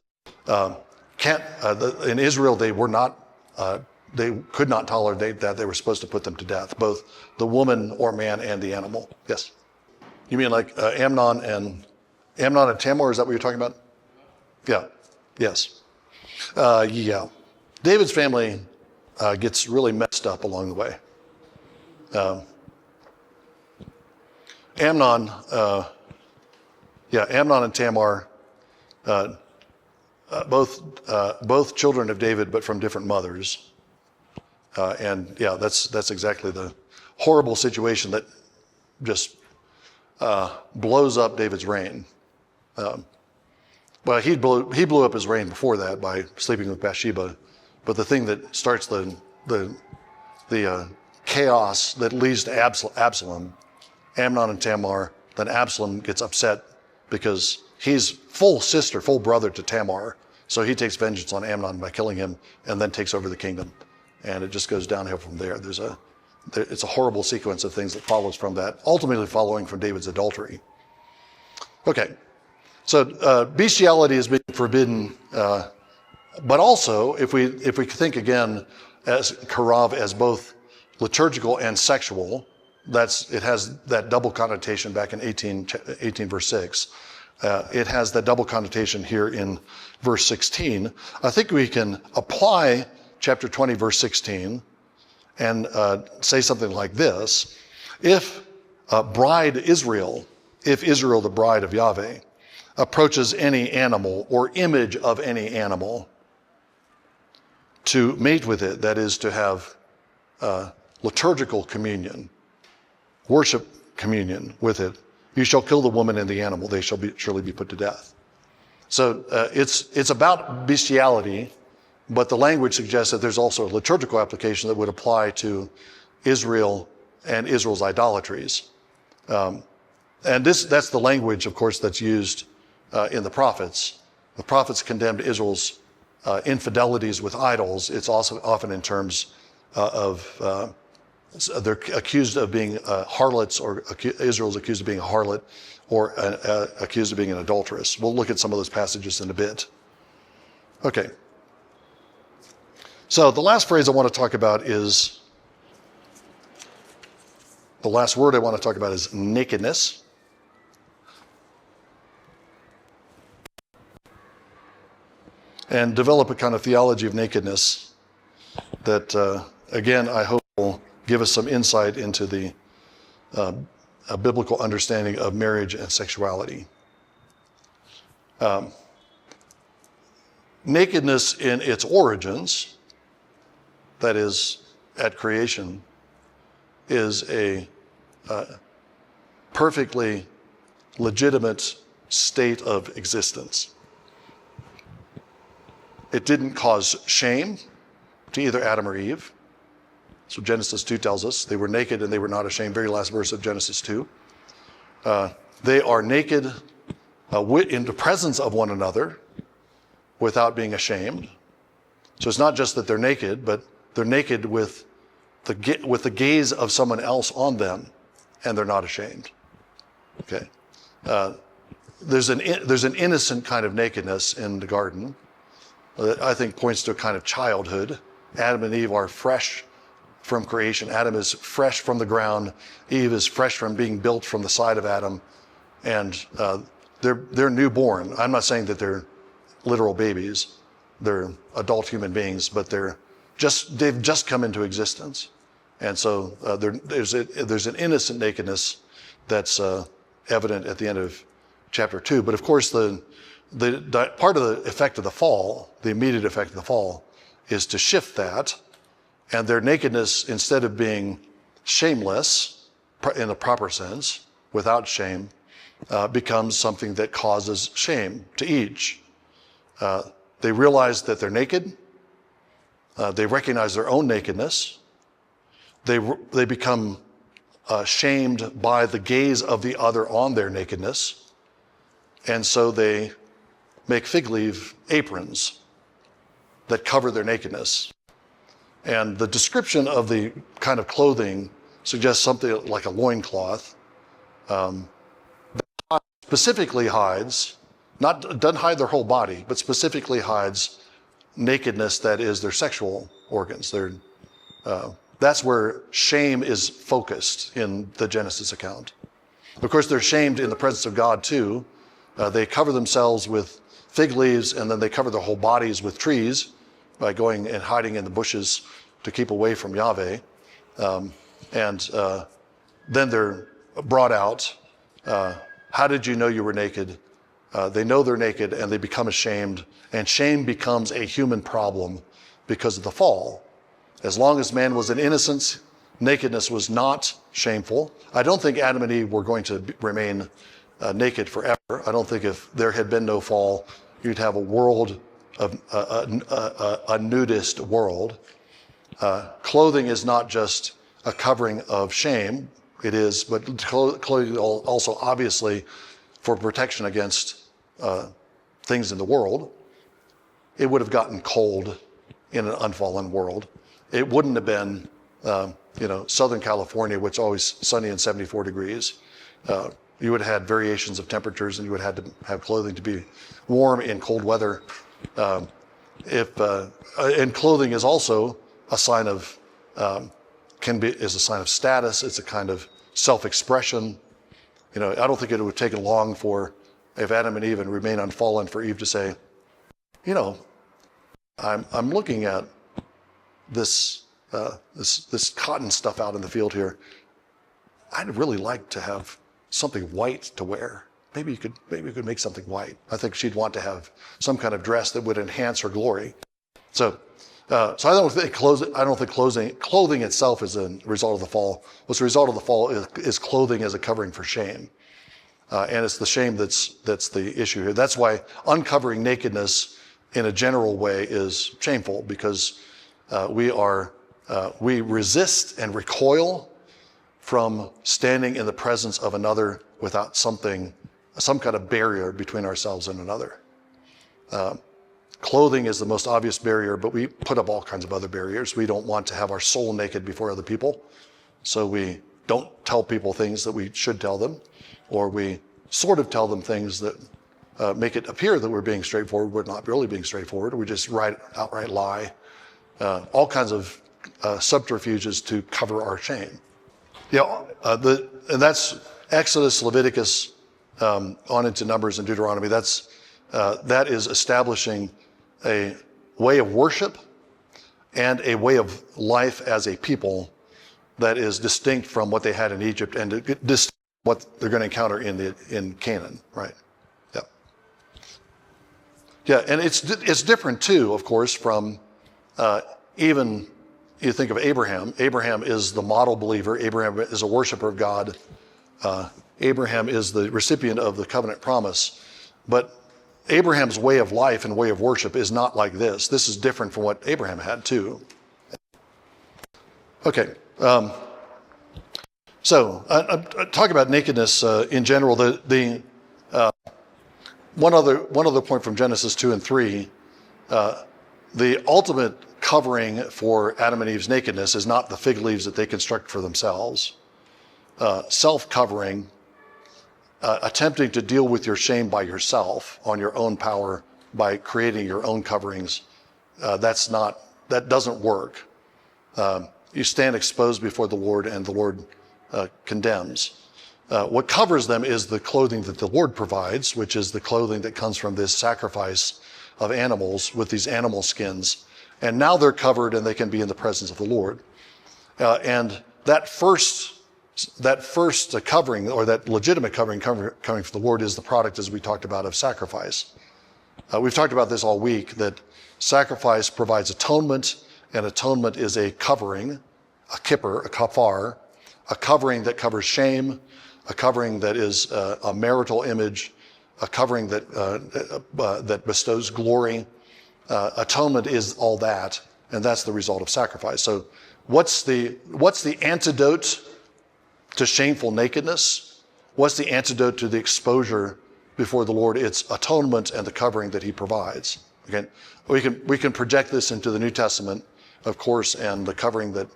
in Israel, they were not they could not tolerate that. They were supposed to put them to death, both the woman or man and the animal. Yes. You mean like Amnon and Tamar? Is that what you're talking about? Yeah. Yes. Yeah. David's family gets really messed up along the way. Amnon and Tamar, both children of David, but from different mothers. And yeah, that's exactly the horrible situation that just blows up David's reign. Well, he blew up his reign before that by sleeping with Bathsheba, but the thing that starts the chaos that leads to Absalom, Amnon and Tamar, then Absalom gets upset because he's full brother to Tamar, so he takes vengeance on Amnon by killing him and then takes over the kingdom, and it just goes downhill from there. It's a horrible sequence of things that follows from that, ultimately following from David's adultery. Okay. So bestiality is being forbidden, but also if we think again as karav as both liturgical and sexual, it has that double connotation back in 18 verse 6. It has that double connotation here in verse 16. I think we can apply chapter 20 verse 16 and say something like this: if Israel, the bride of Yahweh, approaches any animal or image of any animal to mate with it, that is to have liturgical communion, worship communion with it, you shall kill the woman and the animal, they shall surely be put to death. So it's about bestiality, but the language suggests that there's also a liturgical application that would apply to Israel and Israel's idolatries. And that's the language, of course, that's used in the prophets. The prophets condemned Israel's infidelities with idols. It's also often in terms they're accused of being harlots, or Israel's accused of being a harlot, or accused of being an adulteress. We'll look at some of those passages in a bit. Okay. So the last phrase I want to talk about is, the last word I want to talk about is nakedness. And develop a kind of theology of nakedness that, again, I hope will give us some insight into the a biblical understanding of marriage and sexuality. Nakedness in its origins, that is, at creation, is a perfectly legitimate state of existence. It didn't cause shame to either Adam or Eve. So Genesis 2 tells us they were naked and they were not ashamed. Very last verse of Genesis 2. They are naked in the presence of one another without being ashamed. So it's not just that they're naked, but they're naked with the gaze of someone else on them, and they're not ashamed. Okay. There's an innocent kind of nakedness in the garden that I think points to a kind of childhood. Adam and Eve are fresh from creation. Adam is fresh from the ground. Eve is fresh from being built from the side of Adam. And they're newborn. I'm not saying that they're literal babies. They're adult human beings, but they've just come into existence. And so there's an innocent nakedness that's evident at the end of chapter 2. But of course, the part of the effect of the fall, the immediate effect of the fall, is to shift that, and their nakedness, instead of being shameless in the proper sense, without shame, becomes something that causes shame to each. They realize that they're naked. They recognize their own nakedness. They become shamed by the gaze of the other on their nakedness, and so they make fig leaf aprons that cover their nakedness. And the description of the kind of clothing suggests something like a loincloth that specifically hides, doesn't hide their whole body, but specifically hides nakedness that is their sexual organs. That's where shame is focused in the Genesis account. Of course, they're shamed in the presence of God too. They cover themselves with fig leaves, and then they cover their whole bodies with trees by going and hiding in the bushes to keep away from Yahweh. Then they're brought out. How did you know you were naked? They know they're naked and they become ashamed, and shame becomes a human problem because of the fall. As long as man was in innocence, nakedness was not shameful. I don't think Adam and Eve were going to remain naked forever. I don't think if there had been no fall, you'd have a world of a nudist world. Clothing is not just a covering of shame. It is, but clothing also obviously for protection against things in the world. It would have gotten cold in an unfallen world. It wouldn't have been, Southern California, which is always sunny and 74 degrees. You would have had variations of temperatures, and you would have had to have clothing to be warm in cold weather. And clothing is also a sign of, is a sign of status. It's a kind of self-expression. I don't think it would have taken long if Adam and Eve had remained unfallen for Eve to say, I'm looking at this cotton stuff out in the field here. I'd really like to have something white to wear. Maybe you could make something white. I think she'd want to have some kind of dress that would enhance her glory. So I don't think clothing itself is a result of the fall. What's the result of the fall is clothing as a covering for shame. And it's the shame that's the issue here. That's why uncovering nakedness in a general way is shameful, because we resist and recoil from standing in the presence of another without some kind of barrier between ourselves and another. Clothing is the most obvious barrier, but we put up all kinds of other barriers. We don't want to have our soul naked before other people, so we don't tell people things that we should tell them, or we sort of tell them things that make it appear that we're being straightforward, we're not really being straightforward. We just outright lie. All kinds of subterfuges to cover our shame. And that's Exodus, Leviticus, on into Numbers and Deuteronomy. That is establishing a way of worship and a way of life as a people that is distinct from what they had in Egypt and distinct from what they're going to encounter in Canaan, right? Yeah, and it's different too, of course, from even you think of Abraham. Abraham is the model believer. Abraham is a worshiper of God. Abraham is the recipient of the covenant promise. But Abraham's way of life and way of worship is not like this. This is different from what Abraham had too. Okay. So talk about nakedness in general. One other point from Genesis 2 and 3. The ultimate covering for Adam and Eve's nakedness is not the fig leaves that they construct for themselves. Self-covering, attempting to deal with your shame by yourself, on your own power, by creating your own coverings, that doesn't work. You stand exposed before the Lord, and the Lord condemns. What covers them is the clothing that the Lord provides, which is the clothing that comes from this sacrifice of animals with these animal skins. And now they're covered and they can be in the presence of the Lord. And that first covering, or that legitimate covering coming from the Lord, is the product, as we talked about, of sacrifice. We've talked about this all week, that sacrifice provides atonement, and atonement is a covering, a kippur, a kafar, a covering that covers shame, a covering that is a marital image, a covering that bestows glory. Atonement is all that, and that's the result of sacrifice. So what's the antidote to shameful nakedness? What's the antidote to the exposure before the Lord? It's atonement and the covering that he provides. Okay, we can project this into the New Testament, of course, and the covering that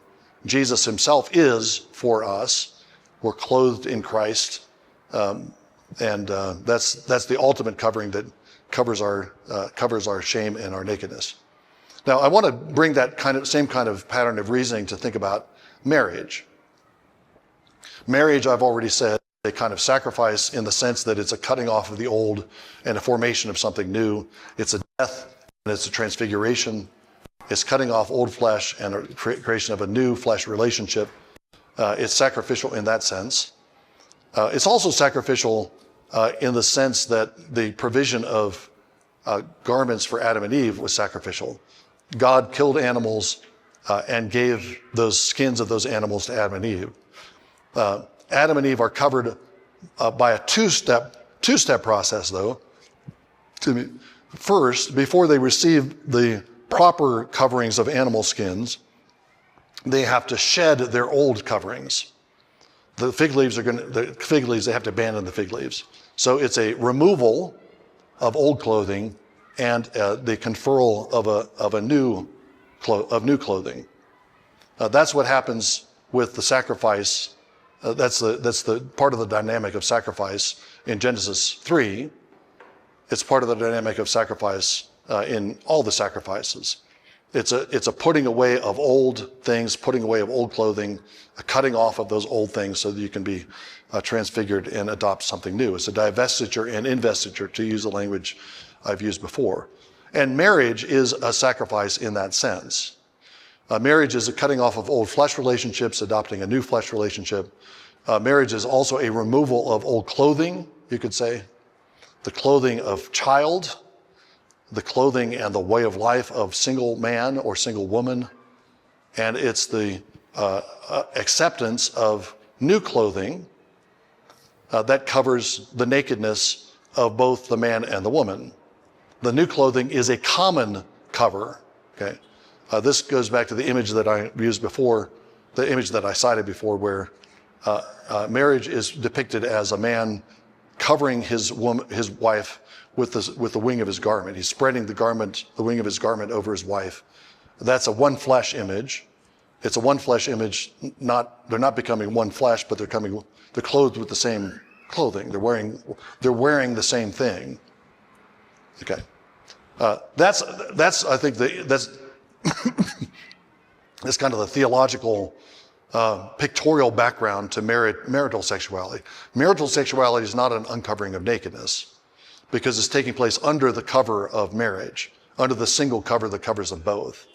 Jesus himself is for us. We're clothed in Christ, and that's the ultimate covering that covers our shame and our nakedness. Now, I want to bring that same kind of pattern of reasoning to think about marriage. Marriage, I've already said, a kind of sacrifice in the sense that it's a cutting off of the old and a formation of something new. It's a death and it's a transfiguration. It's cutting off old flesh and a creation of a new flesh relationship. It's sacrificial in that sense. It's also sacrificial in the sense that the provision of garments for Adam and Eve was sacrificial. God killed animals and gave those skins of those animals to Adam and Eve. Adam and Eve are covered by a two-step process, though. First, before they receive the proper coverings of animal skins, they have to shed their old coverings. The fig leaves, they have to abandon the fig leaves. So it's a removal of old clothing and the conferral of new clothing. That's what happens with the sacrifice. That's the part of the dynamic of sacrifice in Genesis 3. It's part of the dynamic of sacrifice in all the sacrifices. It's a putting away of old things, putting away of old clothing, a cutting off of those old things so that you can be transfigured and adopt something new. It's a divestiture and investiture, to use the language I've used before. And marriage is a sacrifice in that sense. Marriage is a cutting off of old flesh relationships, adopting a new flesh relationship. Marriage is also a removal of old clothing, you could say, the clothing of child, the clothing and the way of life of single man or single woman. And it's the acceptance of new clothing that covers the nakedness of both the man and the woman. The new clothing is a common cover, okay? This goes back to the image that I used before, the image that I cited before, where marriage is depicted as a man covering his wife with the wing of his garment. He's spreading the wing of his garment over his wife. That's a one flesh image. It's a one flesh image. They're not becoming one flesh, but they're clothed with the same clothing. They're wearing the same thing. Okay, that's I think that's that's kind of the theological pictorial background to marital sexuality. Marital sexuality is not an uncovering of nakedness because it's taking place under the cover of marriage, under the single cover that covers them both.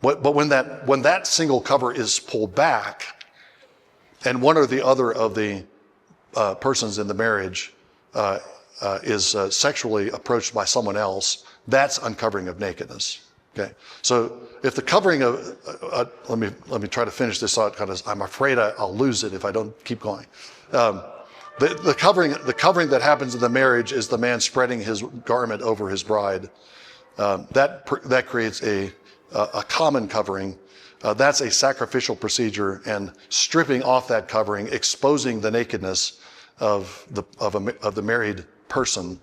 But when that single cover is pulled back, and one or the other of the persons in the marriage is sexually approached by someone else, that's uncovering of nakedness. Okay, so if the covering of let me try to finish this thought, because I'm afraid I'll lose it if I don't keep going. The covering that happens in the marriage is the man spreading his garment over his bride. That creates a common covering. That's a sacrificial procedure, and stripping off that covering, exposing the nakedness of the married person,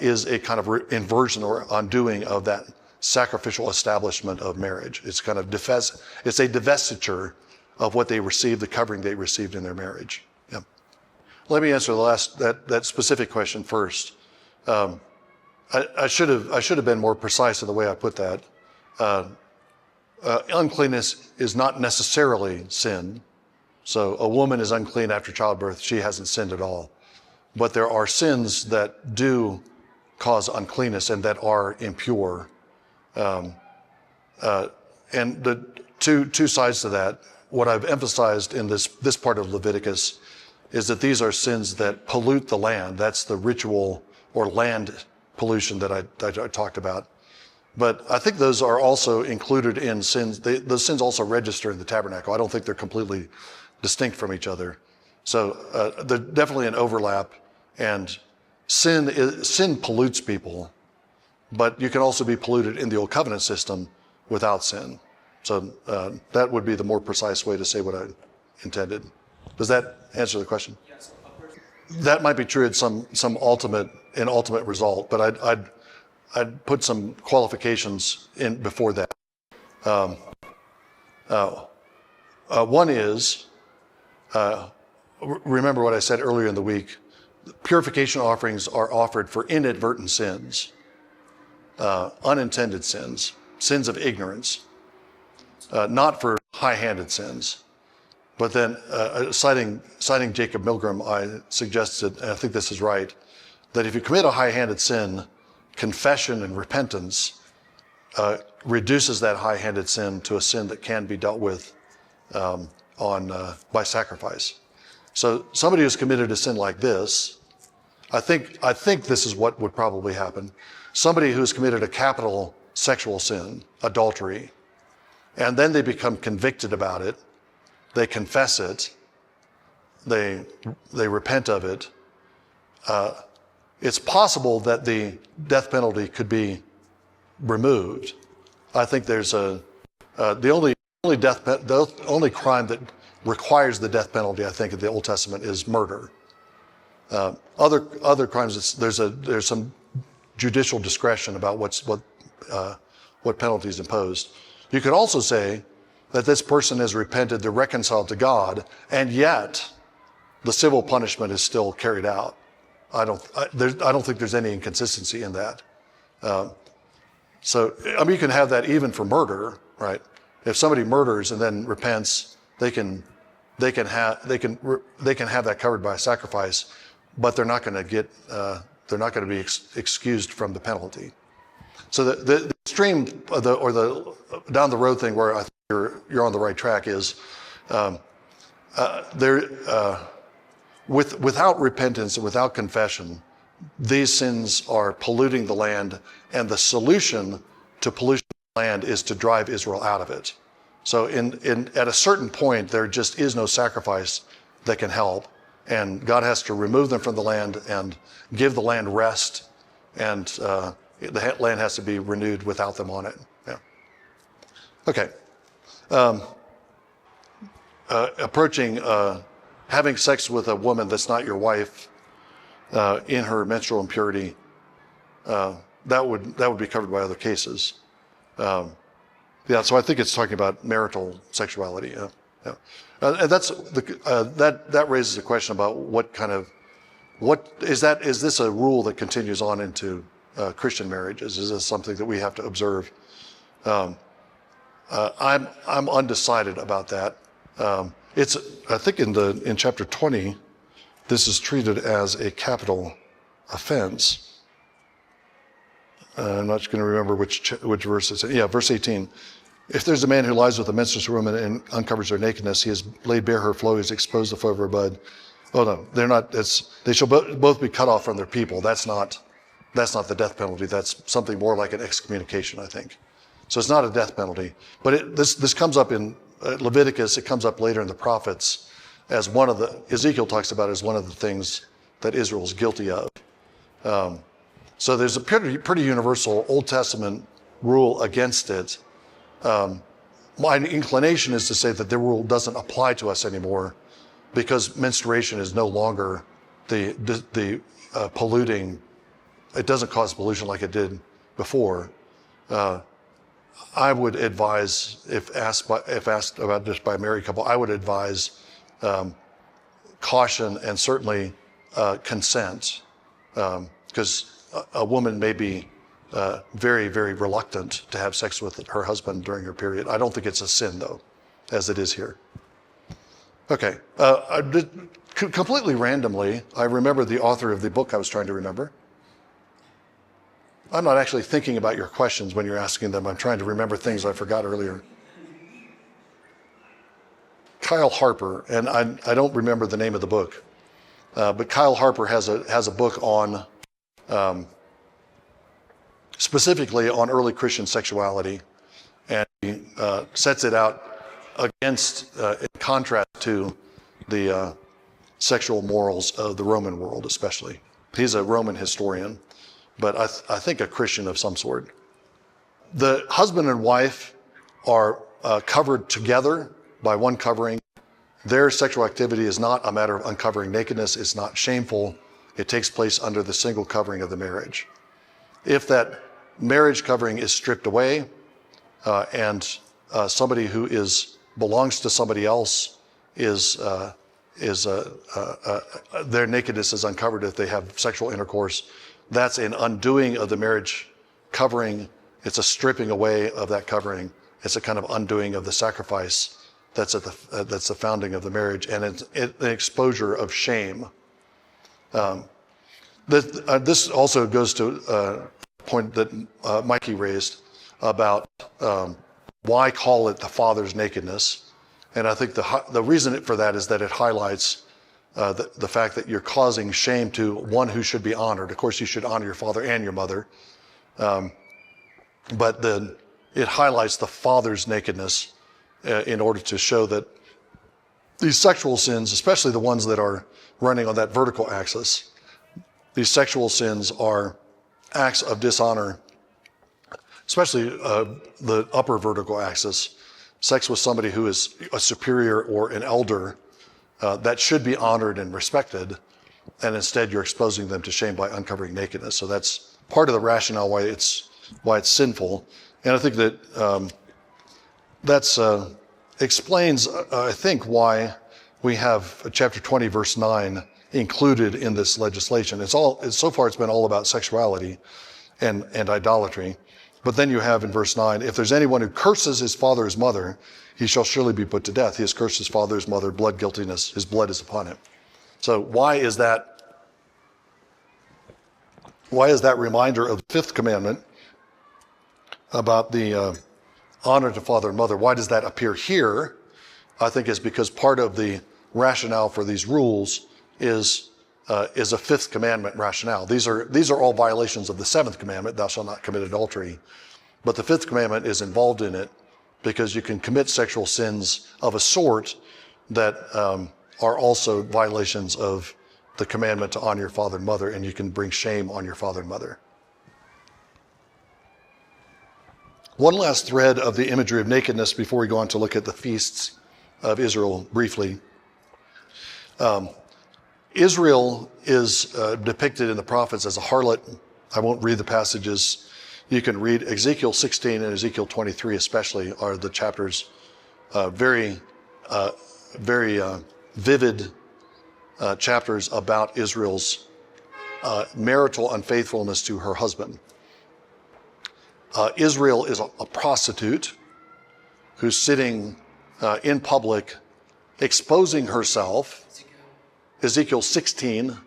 is a kind of inversion or undoing of that sacrificial establishment of marriage. It's kind of it's a divestiture of what they received, the covering they received in their marriage. Yeah. Let me answer that specific question first. I should have been more precise in the way I put that. Uncleanness is not necessarily sin. So a woman is unclean after childbirth; she hasn't sinned at all. But there are sins that do cause uncleanness and that are impure. And the two sides to that, what I've emphasized in this part of Leviticus is that these are sins that pollute the land. That's the ritual or land pollution that I talked about. But I think those are also included in sins. Those sins also register in the tabernacle. I don't think they're completely distinct from each other. So there's definitely an overlap, and sin pollutes people. But you can also be polluted in the Old Covenant system without sin. So that would be the more precise way to say what I intended. Does that answer the question? Yes. That might be true at some ultimate result, but I'd put some qualifications in before that. One is, remember what I said earlier in the week, purification offerings are offered for inadvertent sins. Unintended sins. sins of ignorance, not for high-handed sins. But then, citing Jacob Milgram, I suggested, and I think this is right, that if you commit a high-handed sin, confession and repentance reduces that high-handed sin to a sin that can be dealt with by sacrifice. So somebody who's committed a sin like this, I think this is what would probably happen. Somebody who's committed a capital sexual sin, adultery, and then they become convicted about it, they confess it, they repent of it. It's possible that the death penalty could be removed. I think there's the only crime that requires the death penalty, I think, in the Old Testament is murder. Other crimes, there's some judicial discretion about what penalty is imposed. You could also say that this person has repented, they're reconciled to God, and yet the civil punishment is still carried out. I don't think there's any inconsistency in that. So you can have that even for murder, right? If somebody murders and then repents, they can have that covered by a sacrifice, but they're not going to be excused from the penalty. So the extreme or the down the road thing where I think you're on the right track is without repentance and without confession, these sins are polluting the land, and the solution to pollution of the land is to drive Israel out of it. So at a certain point, there just is no sacrifice that can help, and God has to remove them from the land and give the land rest, and the land has to be renewed without them on it. Yeah. Okay. Approaching having sex with a woman that's not your wife in her menstrual impurity, that would be covered by other cases. So I think it's talking about marital sexuality. Yeah. And that raises a question about is this a rule that continues on into Christian marriages? Is this something that we have to observe? I'm undecided about that. I think in chapter 20, this is treated as a capital offense. I'm not going to remember which verse it's in. Yeah, verse 18. If there's a man who lies with a menstruous woman and uncovers her nakedness, he has laid bare her flow, he's exposed the flow of her blood. Oh no, they're not. They shall both be cut off from their people. That's not the death penalty. That's something more like an excommunication, I think. So it's not a death penalty. But this comes up in Leviticus. It comes up later in the prophets as Ezekiel talks about it as one of the things that Israel is guilty of. So there's a pretty universal Old Testament rule against it. My inclination is to say that the rule doesn't apply to us anymore because menstruation is no longer the polluting. It doesn't cause pollution like it did before. I would advise, if asked about this by a married couple, I would advise caution and certainly consent, because a woman may be very, very reluctant to have sex with her husband during her period. I don't think it's a sin, though, as it is here. Okay. Completely randomly, I remember the author of the book I was trying to remember. I'm not actually thinking about your questions when you're asking them. I'm trying to remember things I forgot earlier. Kyle Harper, and I don't remember the name of the book, but Kyle Harper has a book on specifically on early Christian sexuality, and he sets it out against, in contrast to the sexual morals of the Roman world, especially. He's a Roman historian, but I think a Christian of some sort. The husband and wife are covered together by one covering. Their sexual activity is not a matter of uncovering nakedness. It's not shameful. It takes place under the single covering of the marriage. If that marriage covering is stripped away and somebody who belongs to somebody else their nakedness is uncovered if they have sexual intercourse, that's an undoing of the marriage covering It's a stripping away of that covering. It's a kind of undoing of the sacrifice that's that's the founding of the marriage, and it's an exposure of shame. This also goes to a point that Mikey raised about why call it the father's nakedness. And I think the reason for that is that it highlights the fact that you're causing shame to one who should be honored. Of course, you should honor your father and your mother. But then it highlights the father's nakedness in order to show that these sexual sins, especially the ones that are running on that vertical axis, these sexual sins are acts of dishonor, especially the upper vertical axis, sex with somebody who is a superior or an elder that should be honored and respected, and instead you're exposing them to shame by uncovering nakedness. So that's part of the rationale why it's sinful. And I think that that explains, I think, why we have chapter 20, verse 9 included in this legislation. So far it's been all about sexuality and idolatry. But then you have in verse 9, if there's anyone who curses his father or his mother, he shall surely be put to death. He has cursed his father, his mother, blood guiltiness, his blood is upon him. So why is that reminder of the fifth commandment about the honor to father and mother? Why does that appear here? I think is because part of the rationale for these rules is a fifth commandment rationale. These are all violations of the seventh commandment, thou shalt not commit adultery. But the fifth commandment is involved in it because you can commit sexual sins of a sort that are also violations of the commandment to honor your father and mother, and you can bring shame on your father and mother. One last thread of the imagery of nakedness before we go on to look at the feasts of Israel briefly. Israel is depicted in the prophets as a harlot. I won't read the passages. You can read Ezekiel 16 and Ezekiel 23 especially are the chapters, very vivid chapters about Israel's marital unfaithfulness to her husband. Israel is a prostitute who's sitting in public exposing herself. Ezekiel 16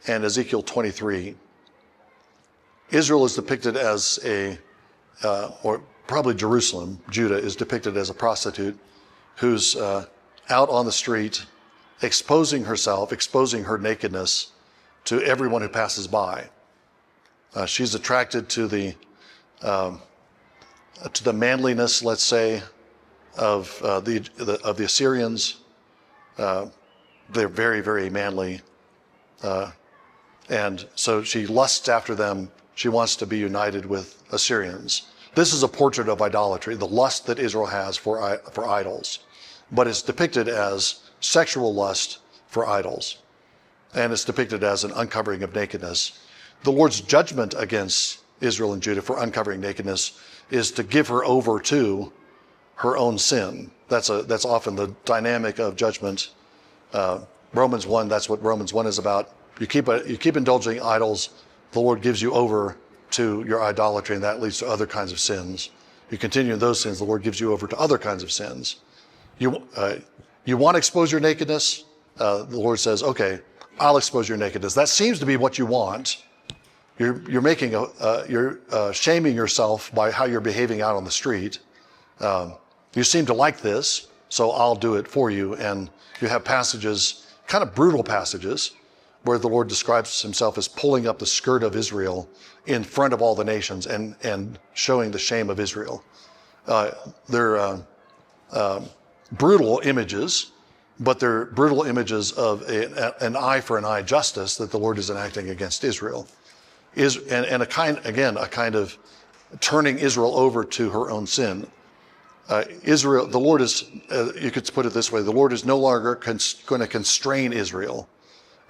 and Ezekiel 23. Israel is depicted as or probably Jerusalem, Judah, is depicted as a prostitute who's out on the street exposing herself, exposing her nakedness to everyone who passes by. She's attracted to the manliness, let's say, of the Assyrians. They're very, very manly. And so she lusts after them. She wants to be united with Assyrians. This is a portrait of idolatry, the lust that Israel has for idols. But it's depicted as sexual lust for idols. And it's depicted as an uncovering of nakedness. The Lord's judgment against Israel and Judah for uncovering nakedness is to give her over to her own sin. That's often the dynamic of judgment. Romans 1, that's what Romans 1 is about. You keep indulging idols, the Lord gives you over to your idolatry, and that leads to other kinds of sins. You continue in those sins, the Lord gives you over to other kinds of sins. You want to expose your nakedness? The Lord says, okay, I'll expose your nakedness. That seems to be what you want. You're shaming yourself by how you're behaving out on the street. You seem to like this, so I'll do it for you. And you have passages, kind of brutal passages, where the Lord describes himself as pulling up the skirt of Israel in front of all the nations and showing the shame of Israel. They're brutal images, but they're brutal images of an eye for an eye justice that the Lord is enacting against Israel. And a kind of turning Israel over to her own sin. Israel, the Lord is, you could put it this way, the Lord is no longer going to constrain Israel.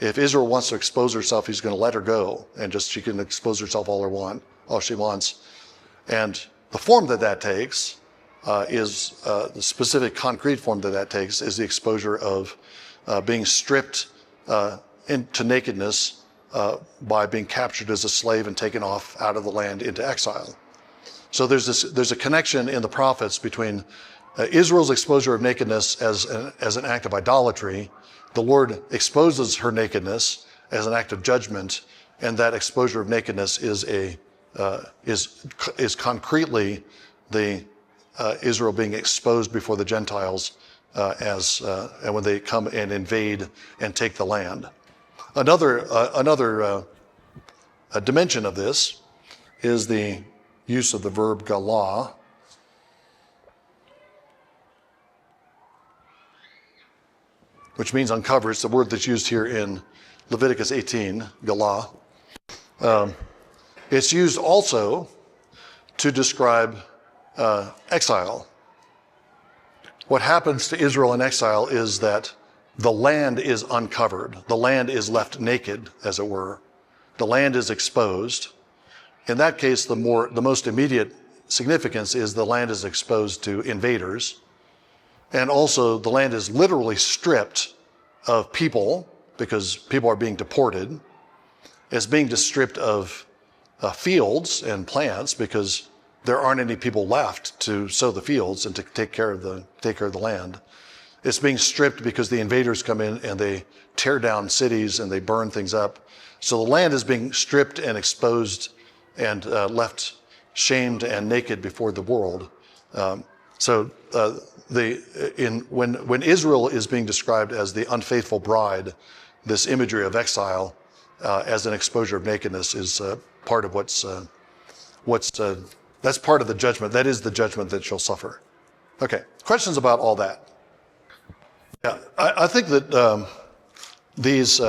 If Israel wants to expose herself, he's going to let her go, and she can expose herself all she wants. And the form that takes is the specific concrete form that takes is the exposure of being stripped into nakedness by being captured as a slave and taken off out of the land into exile. So there's a connection in the prophets between Israel's exposure of nakedness as an act of idolatry. The Lord exposes her nakedness as an act of judgment, and that exposure of nakedness is concretely the Israel being exposed before the Gentiles and when they come and invade and take the land. Another dimension of this is the use of the verb galah, which means uncover. It's the word that's used here in Leviticus 18, galah. It's used also to describe exile. What happens to Israel in exile is that the land is uncovered. The land is left naked, as it were. The land is exposed. In that case, the most immediate significance is the land is exposed to invaders. And also the land is literally stripped of people because people are being deported. It's being stripped of fields and plants because there aren't any people left to sow the fields and to take care of the land. It's being stripped because the invaders come in and they tear down cities and they burn things up. So the land is being stripped and exposed and left shamed and naked before the world. When Israel is being described as the unfaithful bride, this imagery of exile as an exposure of nakedness is part of that's part of the judgment. That is the judgment that she'll suffer. Okay, questions about all that? Yeah, I think that these,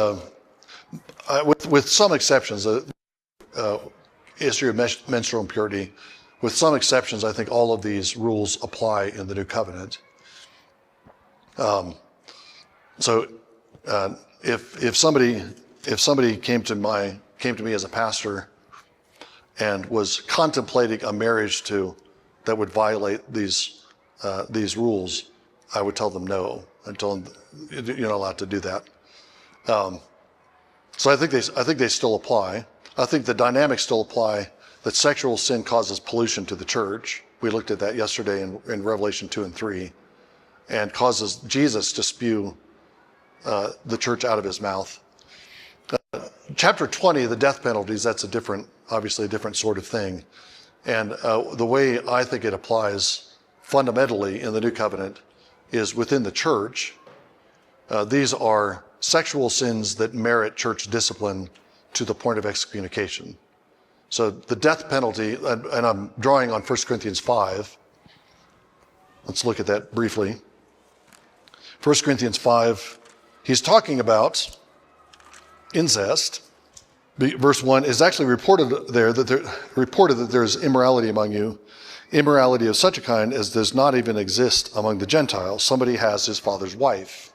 with some exceptions, issue of menstrual impurity, with some exceptions, I think all of these rules apply in the New Covenant. If somebody came to me as a pastor and was contemplating a marriage that would violate these rules, I would tell them no. I'd tell them you're not allowed to do that. So I think they still apply. I think the dynamics still apply. That sexual sin causes pollution to the church. We looked at that yesterday in Revelation 2 and 3, and causes Jesus to spew the church out of his mouth. Chapter 20, the death penalties, that's obviously a different sort of thing. And the way I think it applies fundamentally in the New Covenant is within the church. These are sexual sins that merit church discipline to the point of excommunication. So the death penalty, and I'm drawing on 1 Corinthians 5. Let's look at that briefly. 1 Corinthians 5, he's talking about incest. Verse 1 is actually reported that there's immorality among you, immorality of such a kind as does not even exist among the Gentiles. Somebody has his father's wife.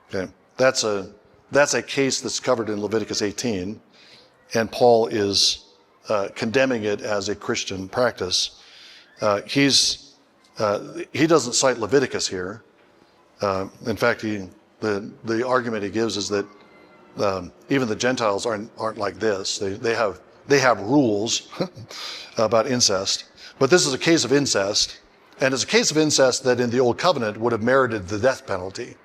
Okay, that's a case that's covered in Leviticus 18, and Paul is condemning it as a Christian practice. He doesn't cite Leviticus here. In fact, the argument he gives is that even the Gentiles aren't like this. They have rules about incest, but this is a case of incest, and it's a case of incest that in the Old Covenant would have merited the death penalty.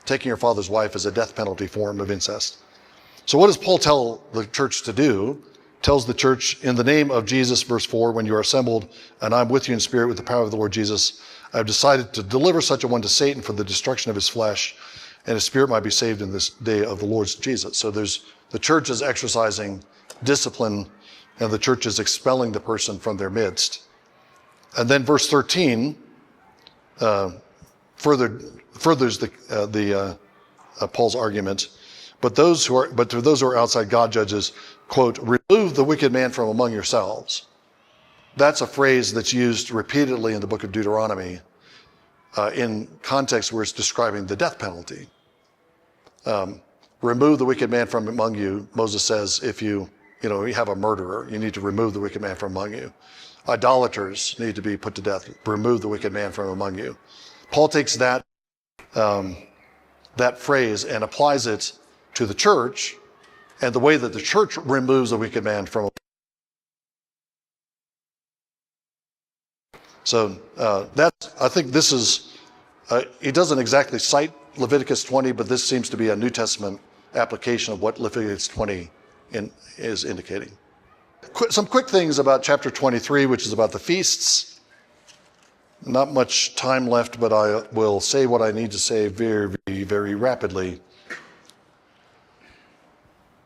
Taking your father's wife is a death penalty form of incest. So what does Paul tell the church to do? Tells the church, in the name of Jesus, verse 4, when you are assembled, and I'm with you in spirit with the power of the Lord Jesus, I've decided to deliver such a one to Satan for the destruction of his flesh, and his spirit might be saved in this day of the Lord Jesus. So the church is exercising discipline, and the church is expelling the person from their midst. And then verse 13 furthers Paul's argument. But to those who are outside, God judges, quote, remove the wicked man from among yourselves. That's a phrase that's used repeatedly in the book of Deuteronomy in context where it's describing the death penalty. Remove the wicked man from among you. Moses says, if you have a murderer, you need to remove the wicked man from among you. Idolaters need to be put to death. Remove the wicked man from among you. Paul takes that phrase and applies it to the church, and the way that the church removes the wicked man from So I think this is, he doesn't exactly cite Leviticus 20, but this seems to be a New Testament application of what Leviticus 20 is indicating. Some quick things about chapter 23, which is about the feasts. Not much time left, but I will say what I need to say very, very, very rapidly.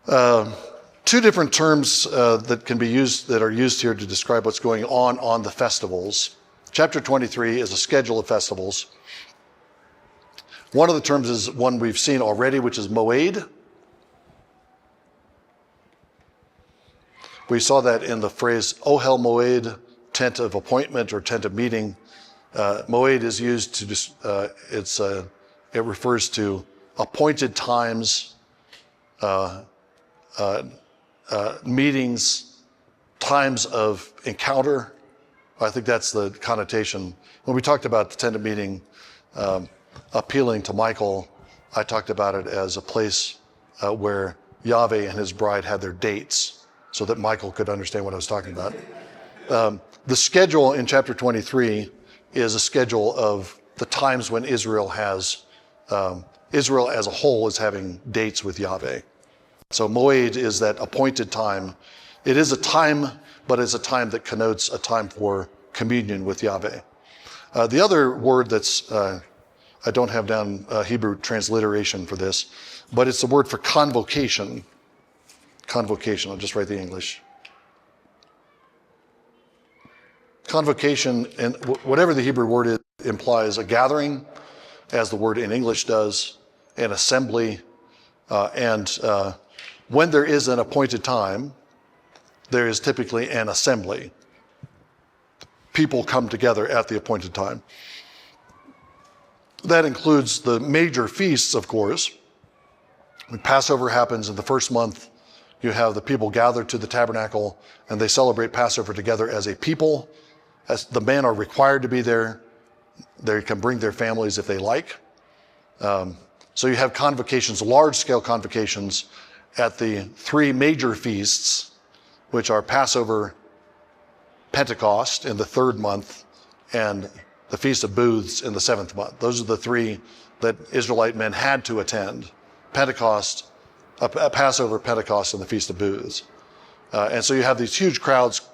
Two different terms that are used here to describe what's going on the festivals. Chapter 23 is a schedule of festivals. One of the terms is one we've seen already, which is moed. We saw that in the phrase ohel moed, tent of appointment or tent of meeting. Moed is used to it refers to appointed times, meetings, times of encounter. I think that's the connotation. When we talked about the tent of meeting, appealing to Michael, I talked about it as a place where Yahweh and his bride had their dates so that Michael could understand what I was talking about. The schedule in chapter 23 is a schedule of the times when Israel as a whole is having dates with Yahweh. So moed is that appointed time. It is a time, but it's a time that connotes a time for communion with Yahweh. The other word that's, I don't have down Hebrew transliteration for this, but it's the word for convocation. Convocation, I'll just write the English. Convocation, and whatever the Hebrew word is, implies a gathering, as the word in English does, an assembly, and when there is an appointed time, there is typically an assembly. People come together at the appointed time. That includes the major feasts, of course. When Passover happens in the first month, you have the people gathered to the tabernacle, and they celebrate Passover together as a people. As the men are required to be there. They can bring their families if they like. So you have convocations, large-scale convocations, at the three major feasts, which are Passover, Pentecost in the third month, and the Feast of Booths in the seventh month. Those are the three that Israelite men had to attend. Pentecost, Passover, Pentecost, and the Feast of Booths. And so you have these huge crowds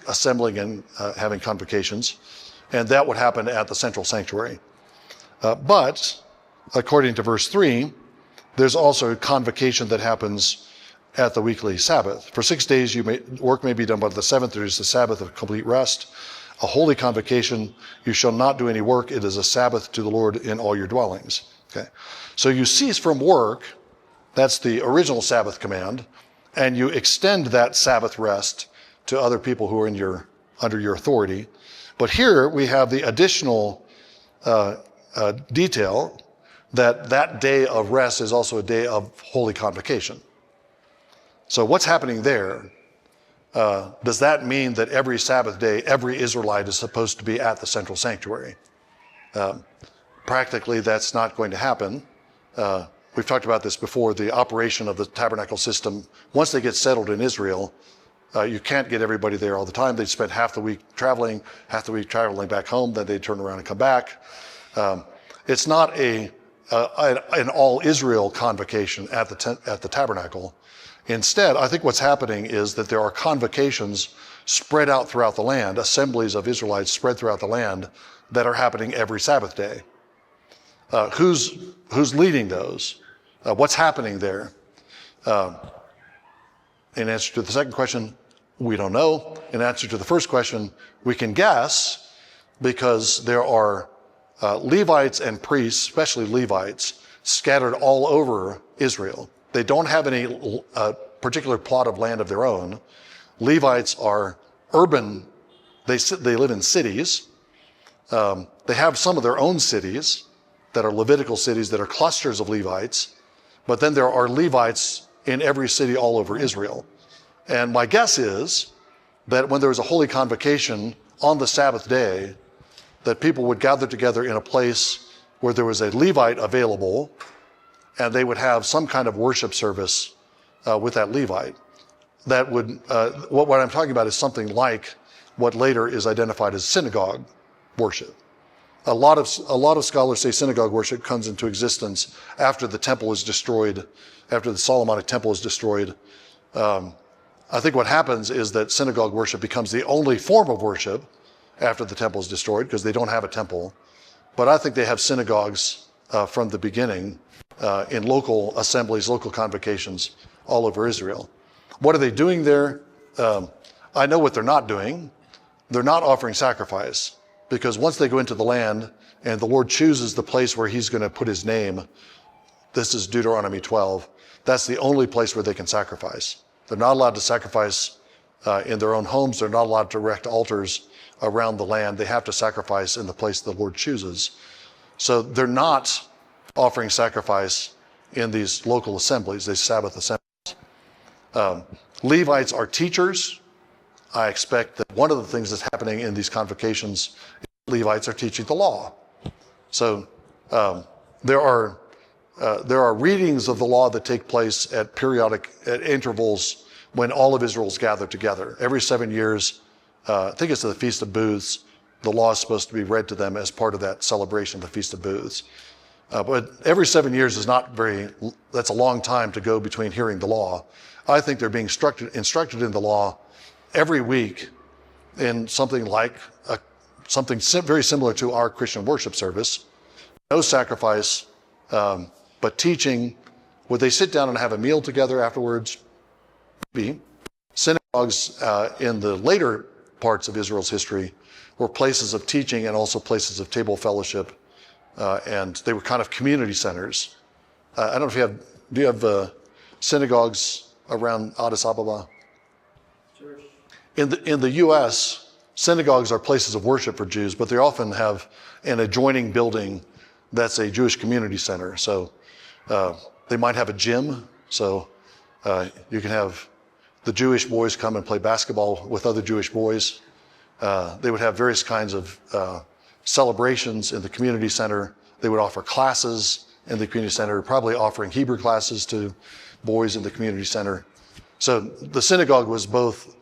assembling and having convocations, and that would happen at the central sanctuary. But according to verse 3, there's also a convocation that happens at the weekly Sabbath. For 6 days work may be done, but the seventh there is the Sabbath of complete rest, a holy convocation. You shall not do any work. It is a Sabbath to the Lord in all your dwellings. Okay, so you cease from work. That's the original Sabbath command, and you extend that Sabbath rest to other people who are under your authority. But here we have the additional detail that day of rest is also a day of holy convocation. So what's happening there? Does that mean that every Sabbath day, every Israelite is supposed to be at the central sanctuary? Practically, that's not going to happen. We've talked about this before, the operation of the tabernacle system. Once they get settled in Israel, you can't get everybody there all the time. They'd spend half the week traveling back home, then they'd turn around and come back. It's not an all Israel convocation at the tabernacle. Instead, I think what's happening is that there are convocations spread out throughout the land, assemblies of Israelites spread throughout the land that are happening every Sabbath day. Who's leading those? What's happening there? In answer to the second question, we don't know. In answer to the first question, we can guess because there are Levites and priests, especially Levites, scattered all over Israel. They don't have any particular plot of land of their own. Levites are urban. They live in cities. They have some of their own cities that are Levitical cities that are clusters of Levites. But then there are Levites in every city all over Israel. And my guess is that when there was a holy convocation on the Sabbath day, that people would gather together in a place where there was a Levite available, and they would have some kind of worship service with that Levite. That would, what I'm talking about is something like what later is identified as synagogue worship. A lot of scholars say synagogue worship comes into existence after the temple is destroyed, after the Solomonic temple is destroyed. I think what happens is that synagogue worship becomes the only form of worship after the temple is destroyed because they don't have a temple. But I think they have synagogues from the beginning in local assemblies, local convocations all over Israel. What are they doing there? I know what they're not doing. They're not offering sacrifice, because once they go into the land and the Lord chooses the place where he's going to put his name, this is Deuteronomy 12, that's the only place where they can sacrifice. They're not allowed to sacrifice in their own homes. They're not allowed to erect altars around the land. They have to sacrifice in the place the Lord chooses. So they're not offering sacrifice in these local assemblies, these Sabbath assemblies. Levites are teachers. I expect that one of the things that's happening in these convocations is Levites are teaching the law. So there are readings of the law that take place at intervals when all of Israel's gathered together. Every 7 years, I think it's the Feast of Booths, the law is supposed to be read to them as part of that celebration, the Feast of Booths. But every 7 years is that's a long time to go between hearing the law. I think they're being instructed in the law every week in something like something very similar to our Christian worship service. No sacrifice, but teaching. Would they sit down and have a meal together afterwards? Maybe. Synagogues in the later parts of Israel's history were places of teaching and also places of table fellowship, and they were kind of community centers. I don't know if do you have synagogues around Addis Ababa?
Sure.
In the U.S., synagogues are places of worship for Jews, but they often have an adjoining building that's a Jewish community center. So they might have a gym, so you can have the Jewish boys come and play basketball with other Jewish boys. They would have various kinds of celebrations in the community center. They would offer classes in the community center, probably offering Hebrew classes to boys in the community center. So the synagogue was both,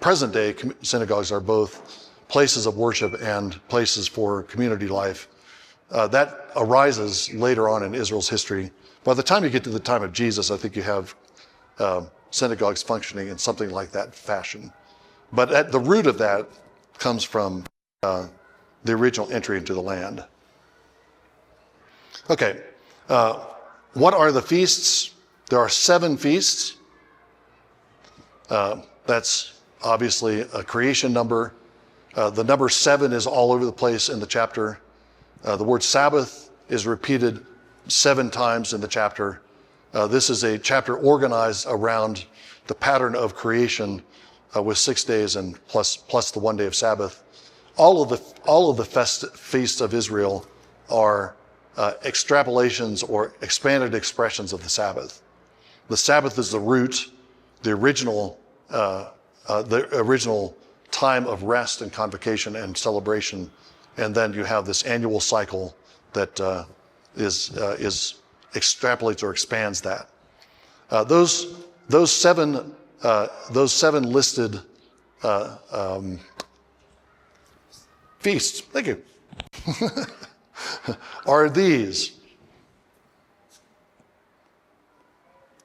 present day synagogues are both places of worship and places for community life. That arises later on in Israel's history. By the time you get to the time of Jesus, I think you have synagogues functioning in something like that fashion. But at the root of that comes from the original entry into the land. Okay, what are the feasts? There are 7 feasts. That's obviously a creation number. The number 7 is all over the place in the chapter. The word Sabbath is repeated 7 times in the chapter. This is a chapter organized around the pattern of creation with 6 days and plus the 1 day of Sabbath. All of the feasts of Israel are extrapolations or expanded expressions of the Sabbath. The Sabbath is the root, the original time of rest and convocation and celebration, and then you have this annual cycle that extrapolates or expands that. Those seven listed feasts, thank you, are these: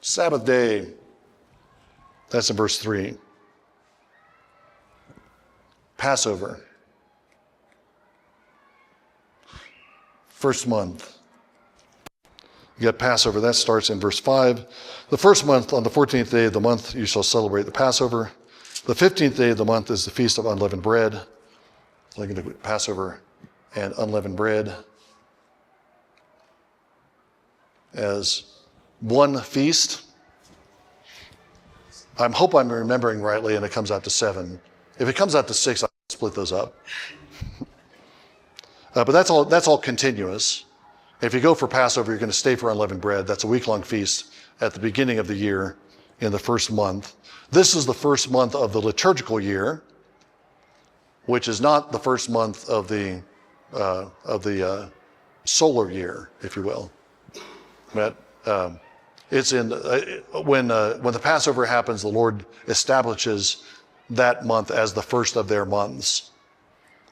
Sabbath day, that's in verse 3. Passover, first month. You got Passover, that starts in verse 5. The first month, on the 14th day of the month, you shall celebrate the Passover. The 15th day of the month is the Feast of Unleavened Bread. So I'm going to do Passover and unleavened bread as one feast. I hope I'm remembering rightly and it comes out to 7. If it comes out to 6, I'll split those up. But that's all continuous. If you go for Passover, you're going to stay for unleavened bread. That's a week-long feast at the beginning of the year in the first month. This is the first month of the liturgical year, which is not the first month of the solar year, if you will. But it's when the Passover happens, the Lord establishes that month as the first of their months.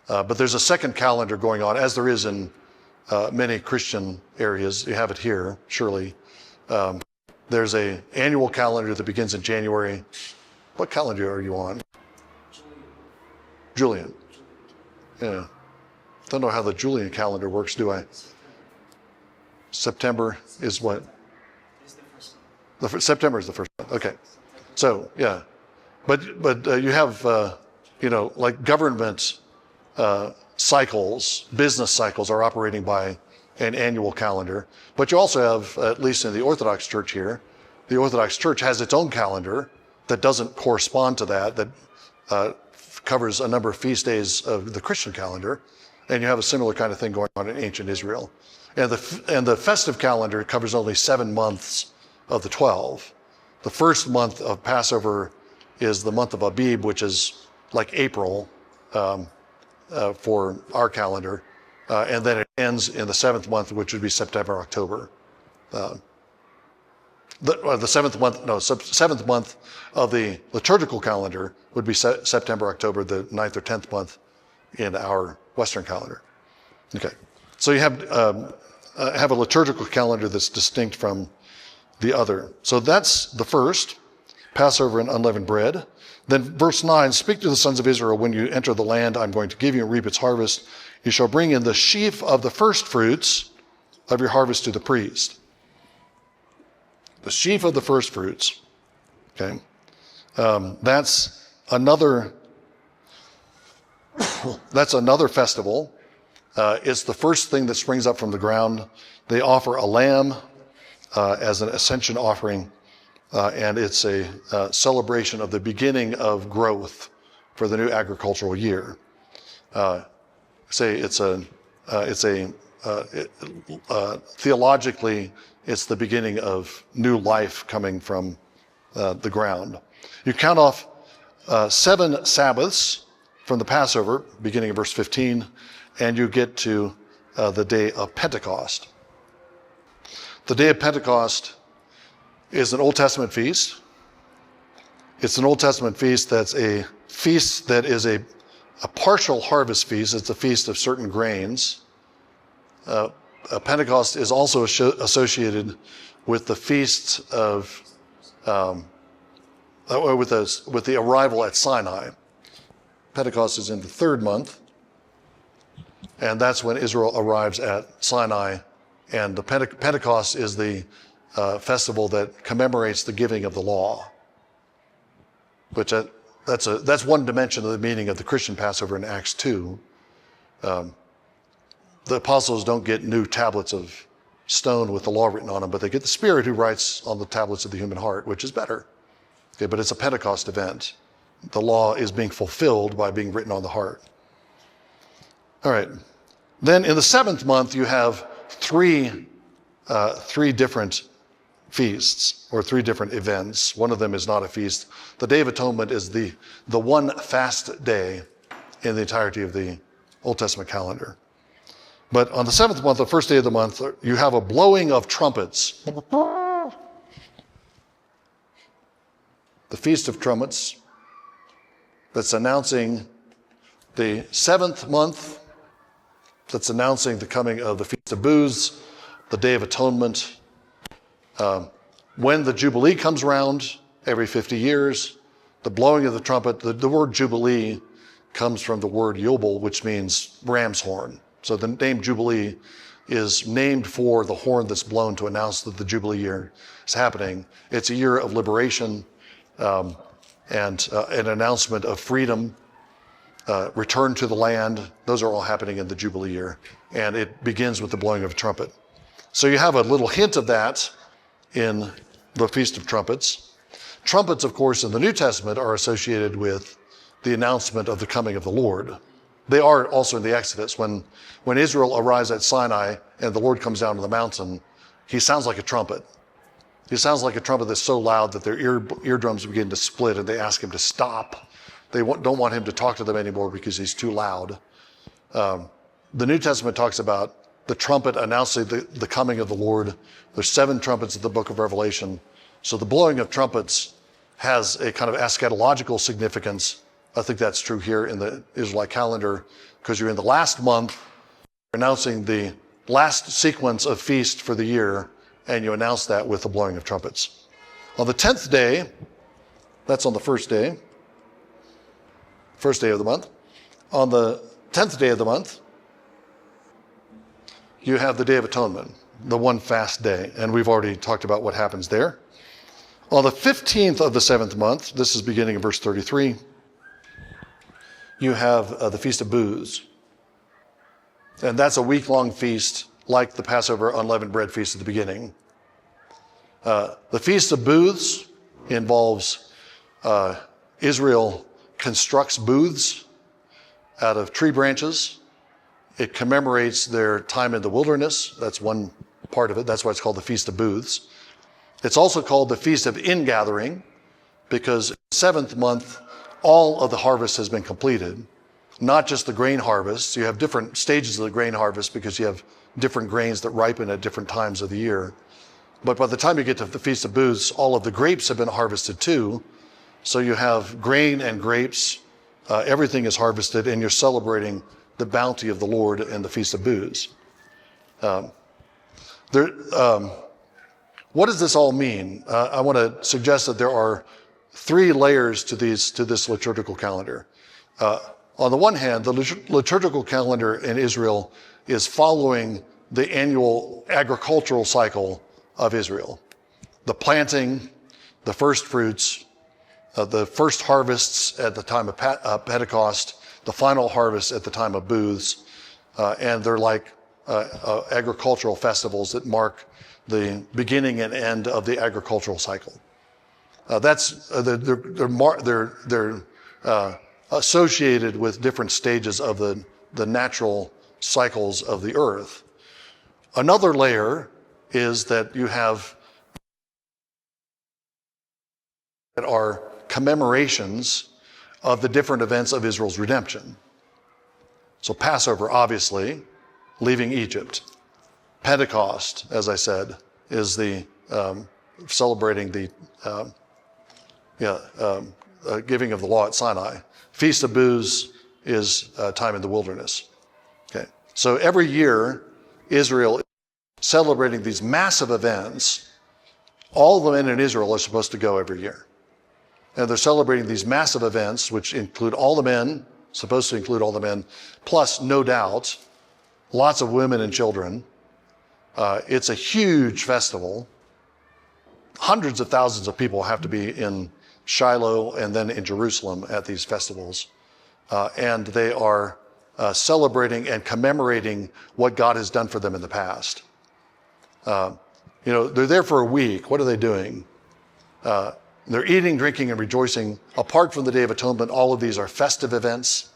But there's a second calendar going on, as there is in many Christian areas. You have it here, surely. There's an annual calendar that begins in January. What calendar are you on? Julian. Yeah. Don't know how the Julian calendar works, do I? September is what? September is the first month. Okay. So, yeah. But you have, like government cycles, business cycles are operating by an annual calendar. But you also have, at least in the Orthodox Church here, the Orthodox Church has its own calendar that doesn't correspond to that covers a number of feast days of the Christian calendar. And you have a similar kind of thing going on in ancient Israel. And the festive calendar covers only 7 months of the 12. The first month of Passover is the month of Abib, which is like April for our calendar. And then it ends in the 7th month, which would be September, October. The seventh month of the liturgical calendar would be September, October, the 9th or 10th month in our Western calendar. Okay, so you have a liturgical calendar that's distinct from the other. So that's the first, Passover and unleavened bread. Then verse 9, speak to the sons of Israel when you enter the land I'm going to give you and reap its harvest. You shall bring in the sheaf of the first fruits of your harvest to the priest. The sheaf of the first fruits. Okay, that's another festival. It's the first thing that springs up from the ground. They offer a lamb as an ascension offering, and it's a celebration of the beginning of growth for the new agricultural year. Theologically, it's the beginning of new life coming from the ground. You count off 7 Sabbaths from the Passover, beginning in verse 15, and you get to the day of Pentecost. The day of Pentecost is an Old Testament feast. It's an Old Testament feast that's a feast that is a partial harvest feast. It's a feast of certain grains. Pentecost is also associated with the feast of, with the arrival at Sinai. Pentecost is in the 3rd month, and that's when Israel arrives at Sinai. And the Pentecost is the festival that commemorates the giving of the law, which that's one dimension of the meaning of the Christian Passover in Acts 2. The apostles don't get new tablets of stone with the law written on them, but they get the Spirit who writes on the tablets of the human heart, which is better. Okay, but it's a Pentecost event. The law is being fulfilled by being written on the heart. All right. Then in the 7th month, you have three different feasts or 3 different events. One of them is not a feast. The Day of Atonement is the one fast day in the entirety of the Old Testament calendar. But on the 7th month, the first day of the month, you have a blowing of trumpets. The Feast of Trumpets, that's announcing the 7th month, that's announcing the coming of the Feast of Booths, the Day of Atonement. When the Jubilee comes around every 50 years, the blowing of the trumpet, the word Jubilee comes from the word Yobel, which means ram's horn. So the name Jubilee is named for the horn that's blown to announce that the Jubilee year is happening. It's a year of liberation and an announcement of freedom, return to the land. Those are all happening in the Jubilee year. And it begins with the blowing of a trumpet. So you have a little hint of that in the Feast of Trumpets. Trumpets, of course, in the New Testament are associated with the announcement of the coming of the Lord. They are also in the Exodus. When Israel arrives at Sinai and the Lord comes down to the mountain, he sounds like a trumpet. He sounds like a trumpet that's so loud that their eardrums begin to split, and they ask him to stop. They don't want him to talk to them anymore because he's too loud. The New Testament talks about the trumpet announcing the coming of the Lord. There's 7 trumpets in the book of Revelation. So the blowing of trumpets has a kind of eschatological significance. I think that's true here in the Israelite calendar, because you're in the last month, announcing the last sequence of feast for the year, and you announce that with the blowing of trumpets. On the 10th day, that's on the first day of the month. On the 10th day of the month, you have the Day of Atonement, the one fast day, and we've already talked about what happens there. On the 15th of the 7th month, this is beginning in verse 33, you have the Feast of Booths. And that's a week-long feast, like the Passover unleavened bread feast at the beginning. The Feast of Booths involves Israel constructs booths out of tree branches. It commemorates their time in the wilderness. That's one part of it. That's why it's called the Feast of Booths. It's also called the Feast of Ingathering, because in the 7th month, all of the harvest has been completed. Not just the grain harvest. You have different stages of the grain harvest because you have different grains that ripen at different times of the year. But by the time you get to the Feast of Booths, all of the grapes have been harvested too. So you have grain and grapes. Everything is harvested, and you're celebrating the bounty of the Lord in the Feast of Booths. What does this all mean? I want to suggest that there are 3 layers to this liturgical calendar. On the one hand, the liturgical calendar in Israel is following the annual agricultural cycle of Israel. The planting, the first fruits, the first harvests at the time of Pentecost, the final harvest at the time of Booths, and they're like agricultural festivals that mark the beginning and end of the agricultural cycle. They're associated with different stages of the natural cycles of the earth. Another layer is that you have that are commemorations of the different events of Israel's redemption. So Passover, obviously, leaving Egypt. Pentecost, as I said, is the celebrating the giving of the law at Sinai. Feast of Booths is time in the wilderness. Okay, so every year, Israel is celebrating these massive events. All the men in Israel are supposed to go every year. And they're celebrating these massive events, which include all the men, supposed to include all the men, plus, no doubt, lots of women and children. It's a huge festival. Hundreds of thousands of people have to be in Shiloh and then in Jerusalem at these festivals. And they are celebrating and commemorating what God has done for them in the past. They're there for a week. What are they doing? They're eating, drinking, and rejoicing. Apart from the Day of Atonement, all of these are festive events.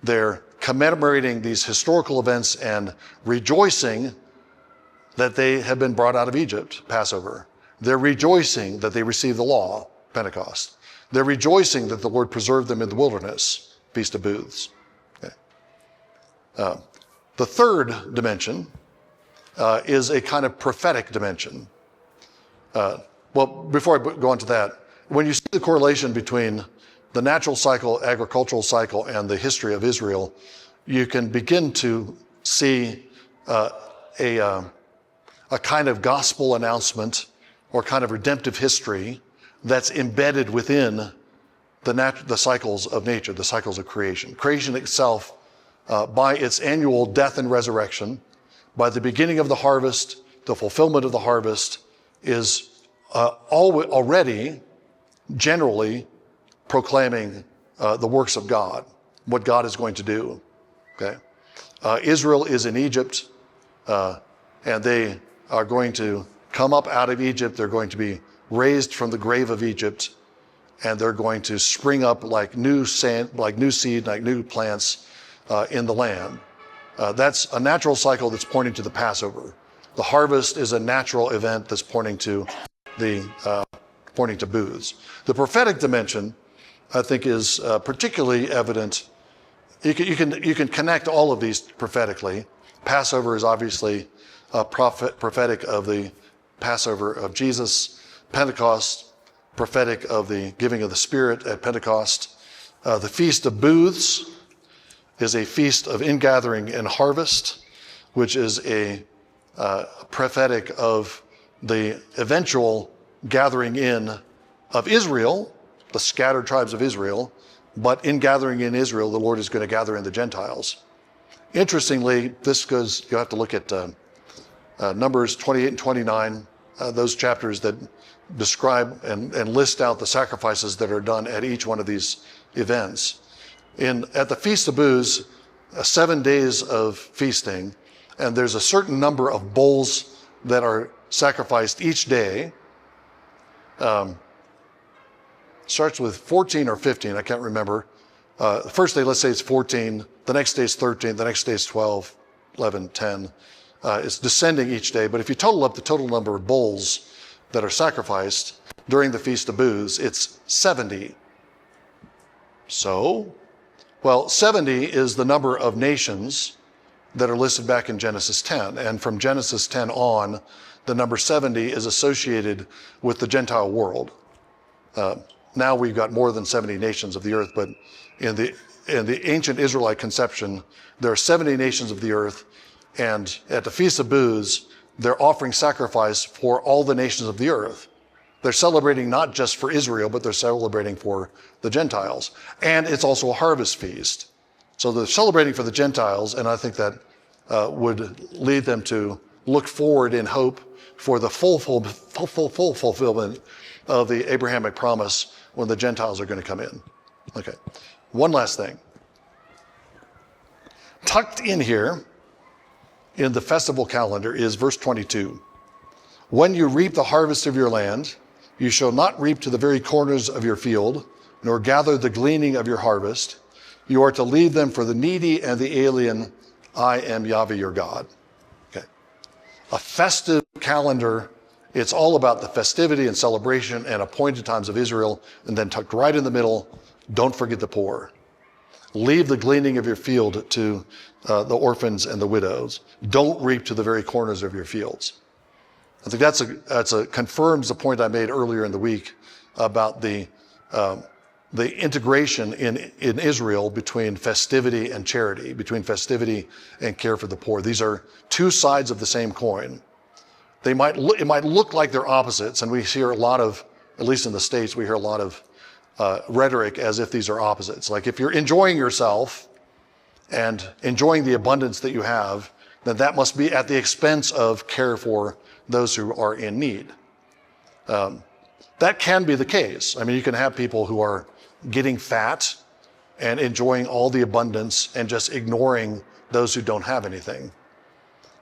They're commemorating these historical events and rejoicing that they have been brought out of Egypt, Passover. They're rejoicing that they received the law, Pentecost. They're rejoicing that the Lord preserved them in the wilderness, Feast of Booths. Okay. The third dimension is a kind of prophetic dimension. Well, before I go on to that, when you see the correlation between the natural cycle, agricultural cycle, and the history of Israel, you can begin to see a kind of gospel announcement or kind of redemptive history that's embedded within the cycles of nature, the cycles of creation. Creation itself, by its annual death and resurrection, by the beginning of the harvest, the fulfillment of the harvest, is already generally proclaiming the works of God, what God is going to do. Okay, Israel is in Egypt, and they are going to come up out of Egypt. They're going to be raised from the grave of Egypt, and they're going to spring up like new sand, like new seed, like new plants in the land. That's a natural cycle that's pointing to the Passover. The harvest is a natural event that's pointing to booths. The prophetic dimension, I think, is particularly evident. You can connect all of these prophetically. Passover is obviously prophetic of the Passover of Jesus. Pentecost prophetic of the giving of the Spirit at Pentecost. The Feast of Booths is a feast of ingathering and harvest, which is a prophetic of the eventual gathering in of Israel, the scattered tribes of Israel, but in gathering in Israel, the Lord is going to gather in the Gentiles. Interestingly, this goes, you have to look at Numbers 28 and 29, those chapters that describe and list out the sacrifices that are done at each one of these events. At the Feast of Booths, 7 days of feasting, and there's a certain number of bulls that are sacrificed each day. Starts with 14 or 15, I can't remember. The first day, let's say it's 14, the next day is 13, the next day is 12, 11, 10. It's descending each day, but if you total up the total number of bulls that are sacrificed during the Feast of Booths, it's 70. So, well, 70 is the number of nations that are listed back in Genesis 10. And from Genesis 10 on, the number 70 is associated with the Gentile world. Now we've got more than 70 nations of the earth, but in the ancient Israelite conception, there are 70 nations of the earth, and at the Feast of Booths, they're offering sacrifice for all the nations of the earth. They're celebrating not just for Israel, but they're celebrating for the Gentiles. And it's also a harvest feast. So they're celebrating for the Gentiles, and I think that would lead them to look forward in hope for the full fulfillment of the Abrahamic promise when the Gentiles are going to come in. Okay, one last thing. Tucked in here in the festival calendar is verse 22. When you reap the harvest of your land, you shall not reap to the very corners of your field, nor gather the gleaning of your harvest. You are to leave them for the needy and the alien. I am Yahweh your God. Okay. A festive calendar, it's all about the festivity and celebration and appointed times of Israel, and then tucked right in the middle, don't forget the poor. Leave the gleaning of your field to the orphans and the widows. Don't reap to the very corners of your fields. I think that's confirms the point I made earlier in the week about the integration in Israel between festivity and charity, between festivity and care for the poor. These are two sides of the same coin. It might look like they're opposites, and we hear a lot of, at least in the States, we hear a lot of rhetoric as if these are opposites. Like if you're enjoying yourself and enjoying the abundance that you have, then that must be at the expense of care for those who are in need. That can be the case. I mean, you can have people who are getting fat and enjoying all the abundance and just ignoring those who don't have anything.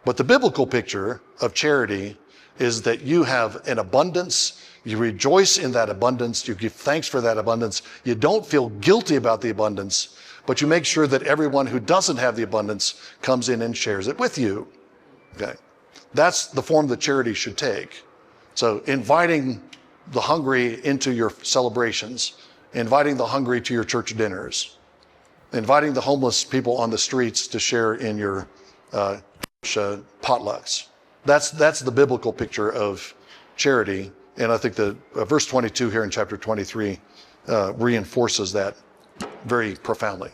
But the biblical picture of charity is that you have an abundance, you rejoice in that abundance, you give thanks for that abundance, you don't feel guilty about the abundance, but you make sure that everyone who doesn't have the abundance comes in and shares it with you. Okay. That's the form that charity should take. So inviting the hungry into your celebrations, inviting the hungry to your church dinners, inviting the homeless people on the streets to share in your potlucks. That's the biblical picture of charity. And I think that verse 22 here in chapter 23 reinforces that very profoundly.